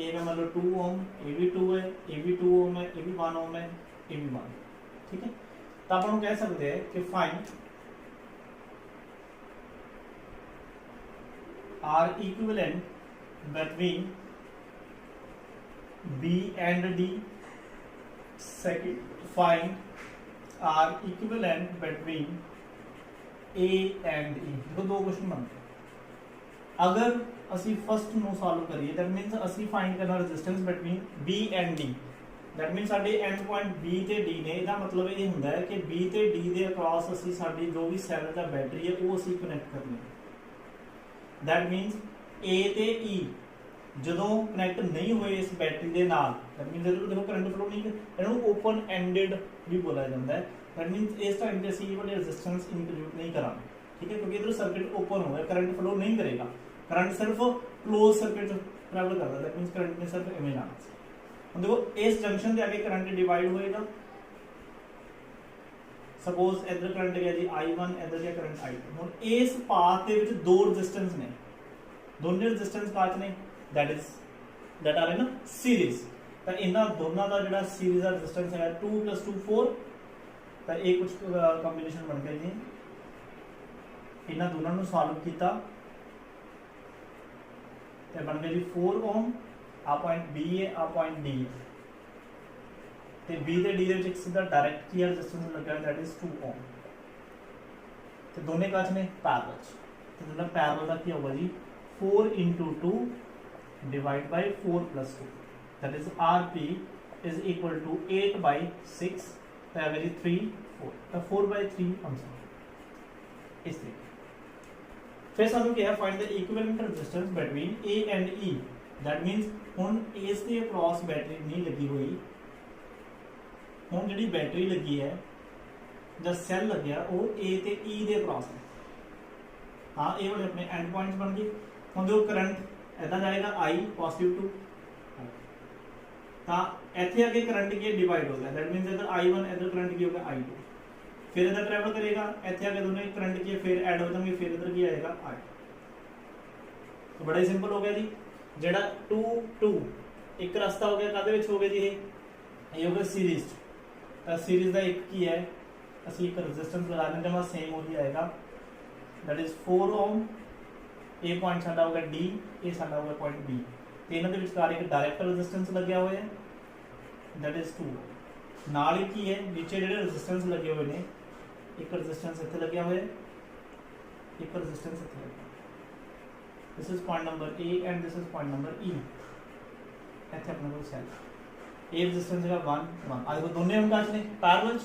A का मतलब 2 ओम A भी 2 है A भी 2 ओम है A भी 1 ओम है A भी 1 ठीक है तो आप कह सकते हैं कि find R equivalent between B and D second find R equivalent between A and E देखो दो क्वेश्चन बनते अगर ਅਸੀਂ फर्स्ट ਨੂੰ सॉल्व करिए दैट मींस ਅਸੀਂ फाइंड करना resistance between B and D that means ਸਾਡੇ एंड पॉइंट B ਤੇ D ਨੇ ਇਹਦਾ ਮਤਲਬ ਇਹ ਹੁੰਦਾ ਹੈ ਕਿ B ਤੇ D ਦੇ ਅਕ੍ਰੋਸ ਅਸੀਂ ਸਾਡੀ ਜੋ ਵੀ ਸੈੱਲ ਦਾ ਬੈਟਰੀ ਹੈ ਉਹ ਅਸੀਂ ਕਨੈਕਟ ਕਰਨੀ ਹੈ दैट मींस A ਤੇ E ਜਦੋਂ ਕਨੈਕਟ ਨਹੀਂ ਹੋਏ ਇਸ ਬੈਟਰੀ ਦੇ ਨਾਲ दैट मींस ਜਦੋਂ ਦੇਖੋ ਕਰੰਟ ਫਲੋ ਨਹੀਂ ਇਹਨੂੰ ਓਪਨ ਐਂਡਡ ਵੀ ਬੋਲਿਆ ਜਾਂਦਾ ਹੈ दैट मींस ਇਸ ਟਾਈਮ ਤੇ ਅਸੀਂ ਇਹ ਵਾਲੇ ਰੈਜ਼ਿਸਟੈਂਸ ਇੰਕਲੂਡ ਨਹੀਂ ਕਰਾਂਗੇ ठीक है क्योंकि इधर सर्किट ओपन हो गया करंट फ्लो नहीं करेगा करंट सिर्फ क्लोज सर्किट ट्रैवल करता है दैट मींस करंट ने सिर्फ इमेज आना चाहिए देखो इस जंक्शन से आगे करंट डिवाइड होएगा सपोज इधर करंट गया जी I1 इधर गया करंट I2 ਹੁਣ ਇਸ ਪਾਥ ਦੇ ਵਿੱਚ ਦੋ ਰੈਜ਼ਿਸਟੈਂਸ ਨੇ ਦੋਨੇ ਰੈਜ਼ਿਸਟੈਂਸ ਪਾਥ ਨੇ that are in a series ਤਾਂ ਇਹਨਾਂ ਦੋਨਾਂ ਦਾ ਜਿਹੜਾ ਸੀਰੀਜ਼ ਦਾ ਰੈਜ਼ਿਸਟੈਂਸ ਹੈ 2 + 2 4 ਤਾਂ ਇਹ ਕੁਝ ਕੰਬੀਨੇਸ਼ਨ ਬਣ ਗਿਆ ਜੀ ਇਹਨਾਂ ਦੋਨਾਂ ਨੂੰ ਸੋਲਵ ਕੀਤਾ ਤੇ ਬਣ ਗਿਆ ਜੀ 4 ओम ਆ ਪੁਆਇੰਟ B ਹੈ ਆ ਪੁਆਇੰਟ D ਹੈ ਤੇ B ਤੇ D ਦੇ ਵਿੱਚ ਇੱਕ ਸਿੱਧਾ ਡਾਇਰੈਕਟ ਕੀ ਰੈਜ਼ਿਸਟੈਂਸ ਲੱਗਾ ਦੈਟ ਇਜ਼ 2 ओम ਤੇ ਦੋਨੇ ਕਾਚ ਨੇ ਪੈਰਲਲ ਤੇ ਜਿਹੜਾ ਪੈਰਲਲ ਦਾ ਕੀ ਹੋਊਗਾ ਜੀ 4 × 2 divide by 4 + 2 that is RP is equal to 8 by 6 तो एवरेज 3 4 तो 4/3 आंसर इस तरीके। फिर सानू क्या है find the equivalent resistance between A and E that मीनस हुन इस दे अक्रॉस बैटरी नहीं लगी हुई, हुन जिहड़ी बैटरी लगी है ਜਾਂ ਸੈੱਲ ਲੱਗਿਆ ਉਹ A ਤੇ E ਦੇ ਅਕ੍ਰੋਸ ਹੈ। ਹਾਂ ਇਹ ਵਾਲੇ ਆਪਣੇ ਐਂਡ ਪੁਆਇੰਟਸ ਬਣ ਗਏ। ਹੁਣ ਜੋ ਕਰੰਟ ਇਦਾਂ ਜਾਏਗਾ I ਪੋਜ਼ਿਟਿਵ ਟੂ ਤਾਂ ਇੱਥੇ ਅੱਗੇ ਕਰੰਟ ਕੀ ਡਿਵਾਈਡ ਹੋ ਗਿਆ ਦੈਟ ਮੀਨਸ ਇਧਰ I1 ਇਧਰ ਕਰੰਟ ਕੀ ਹੋਗਾ I2 ਫਿਰ ਇਧਰ ਟਰੈਵਲ ਕਰੇਗਾ ਇੱਥੇ ਅੱਗੇ ਦੋਨੇ ਕਰੰਟ ਕੀ ਫਿਰ ਐਡ ਹੋ ਜਾਣਗੇ ਫਿਰ ਇਧਰ ਕੀ ਆਏਗਾ I ਤਾਂ ਬੜਾ ਹੀ ਸਿੰਪਲ ਹੋ ਗਿਆ ਜੀ। ਜਿਹੜਾ 2 2 ਇੱਕ ਰਸਤਾ ਹੋ ਗਿਆ ਕਾਦੇ ਵਿੱਚ ਹੋ ਗਿਆ ਜੀ ਇਹ ਹੋ ਗਿਆ ਸੀਰੀਜ਼ ਤਾਂ ਸੀਰੀਜ਼ ਦਾ ਇੱਕ ਕੀ ਹੈ ਅਸੀਂ ਇੱਕ ਰੈਜ਼ਿਸਟੈਂਸ ਲਗਾ ਦਿੰਦੇ ਹਾਂ ਸੇਮ ਉਹੀ ਆਏਗਾ that is 4 ohm A point ਸਾਡਾ ਹੋਗਾ D ਇਹ ਸਾਡਾ ਹੋਗਾ ਪੁਆਇੰਟ B ਤੇ ਇਹਨਾਂ ਦੇ ਵਿਚਕਾਰ ਇੱਕ ਡਾਇਰੈਕਟ ਰੈਜ਼ਿਸਟੈਂਸ ਲੱਗਿਆ ਹੋਇਆ ਹੈ दैट इज 2 ਨਾਲ ਹੀ ਕੀ ਹੈ ਨੀਚੇ ਜਿਹੜੇ ਰੈਜ਼ਿਸਟੈਂਸ ਲੱਗੇ ਹੋਏ ਨੇ ਇੱਕ ਰੈਜ਼ਿਸਟੈਂਸ ਇੱਥੇ ਲੱਗਿਆ ਹੋਇਆ ਹੈ ਇੱਕ ਰੈਜ਼ਿਸਟੈਂਸ ਇੱਥੇ ਲੱਗਿਆ this is point number A and this is point number E ਇੱਥੇ ਆਪਣੇ ਕੋਲ ਸੈੱਲ ਇਹ ਰੈਜ਼ਿਸਟੈਂਸ ਹੈਗਾ 1 1 ਆ ਦੇਖੋ ਦੋਨੇ ਅੰਕਾਸ਼ ਨੇ ਪੈਰਲਲ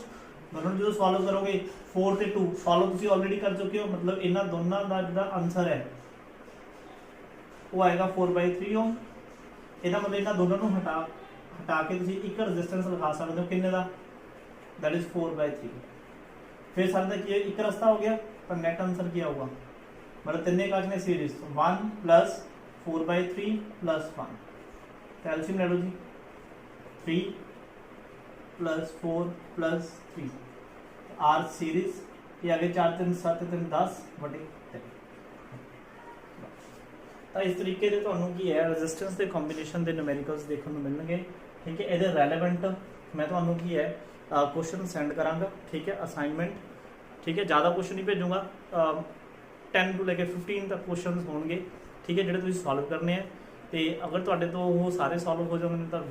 मतलब जो सॉल्व करोगे 4 ਤੇ 2 सॉल्व ਤੁਸੀਂ ਆਲਰੇਡੀ ਕਰ ਚੁੱਕੇ ਹੋ मतलब ਇਹਨਾਂ ਦੋਨਾਂ ਦਾ ਜਿਹੜਾ ਆਨਸਰ ਹੈ ਉਹ ਆਏਗਾ 4/3 ਓਮ। ਇਹਦਾ मतलब ਇਹਨਾਂ ਦੋਨਾਂ ਨੂੰ ਹਟਾ ਕੇ ਤੁਸੀਂ ਇੱਕ ਰੈਜ਼ਿਸਟੈਂਸ ਲਗਾ ਸਕਦੇ ਹੋ ਕਿੰਨੇ ਦਾ दैट इज 4/3 ਫਿਰ ਸਾਡਾ ਕੀ ਹੈ ਇੱਕ ਰਸਤਾ ਹੋ ਗਿਆ ਤਾਂ ਨੈਟ ਆਨਸਰ ਕੀ ਆਊਗਾ मतलब ਤਿੰਨੇ ਕਾਜ ਨੇ ਸੀਰੀਜ਼ 1 + 4/3 + 1 तो एलसीएम ले लो जी 3 + 4 + 3 आर सीरीज ये आगे 4 3 7 3 10 बटे 3 ਤਾਂ ਇਸ ਤਰੀਕੇ ਦੇ ਤੁਹਾਨੂੰ ਕੀ ਹੈ ਰੈਜ਼ਿਸਟੈਂਸ ਦੇ ਕੰਬੀਨੇਸ਼ਨ ਦੇ ਨਿਊਮੈਰੀਕਲਸ ਦੇਖਣ ਨੂੰ ਮਿਲਣਗੇ। ਠੀਕ ਹੈ ਇਹਦੇ ਰੈਲੇਵੈਂਟ ਮੈਂ ਤੁਹਾਨੂੰ ਕੀ ਹੈ ਕੁਐਸਚਨ ਸੈਂਡ ਕਰਾਂਗਾ ਠੀਕ ਹੈ ਅਸਾਈਨਮੈਂਟ ਠੀਕ ਹੈ ਜ਼ਿਆਦਾ ਕੁਐਸਚਨ ਨਹੀਂ ਭੇਜੂੰਗਾ 10 ਤੋਂ ਲੈ ਕੇ 15 ਤੱਕ ਕੁਐਸਚਨਸ ਹੋਣਗੇ ਠੀਕ ਹੈ ਜਿਹੜੇ ਤੁਸੀਂ ਸੋਲਵ ਕਰਨੇ ਆ ਤੇ ਅਗਰ ਤੁਹਾਡੇ ਤੋਂ ਉਹ ਸਾਰੇ ਸੋਲਵ ਹੋ ਜਾਣਗੇ ਤਾਂ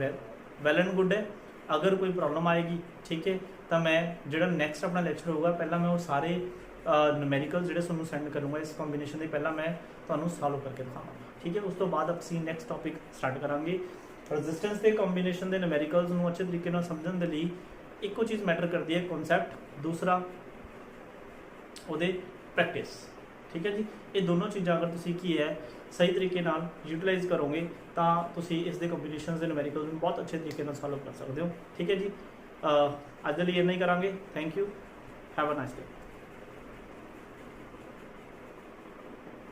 ਵੈਲ ਐਂਡ ਗੁੱਡ ਹੈ। अगर कोई प्रॉब्लम आएगी ठीक है तो मैं जो नैक्सट अपना लैक्चर होगा पहला मैं वो सारे न्यूमेरिकल जो तुहानूं सेंड करूँगा इस कॉम्बीनेशन के पहला मैं तुहानूं सॉल्व करके दिखावांगा ठीक है। उस तो बाद असीं नैक्सट टॉपिक स्टार्ट करांगे रजिस्टेंस के कॉम्बीनेशन के न्यूमेरिकल्स नूं अच्छे तरीके नाल समझण दे लई इक्को चीज़ मैटर करती है कॉन्सैप्ट दूसरा उहदे प्रैक्टिस ठीक है जी। ये दोनों चीज़ां अगर तुसीं की है सही तरीके नाल यूटिलाइज करोगे तो तुसी इस दे कॉम्बीनेशनस दे न्यूमेरिकल्स नूं बहुत अच्छे तरीके नाल सॉल्व कर सकते हो ठीक है जी। अज दे लई इन्ना ही करांगे। Thank you have a nice day.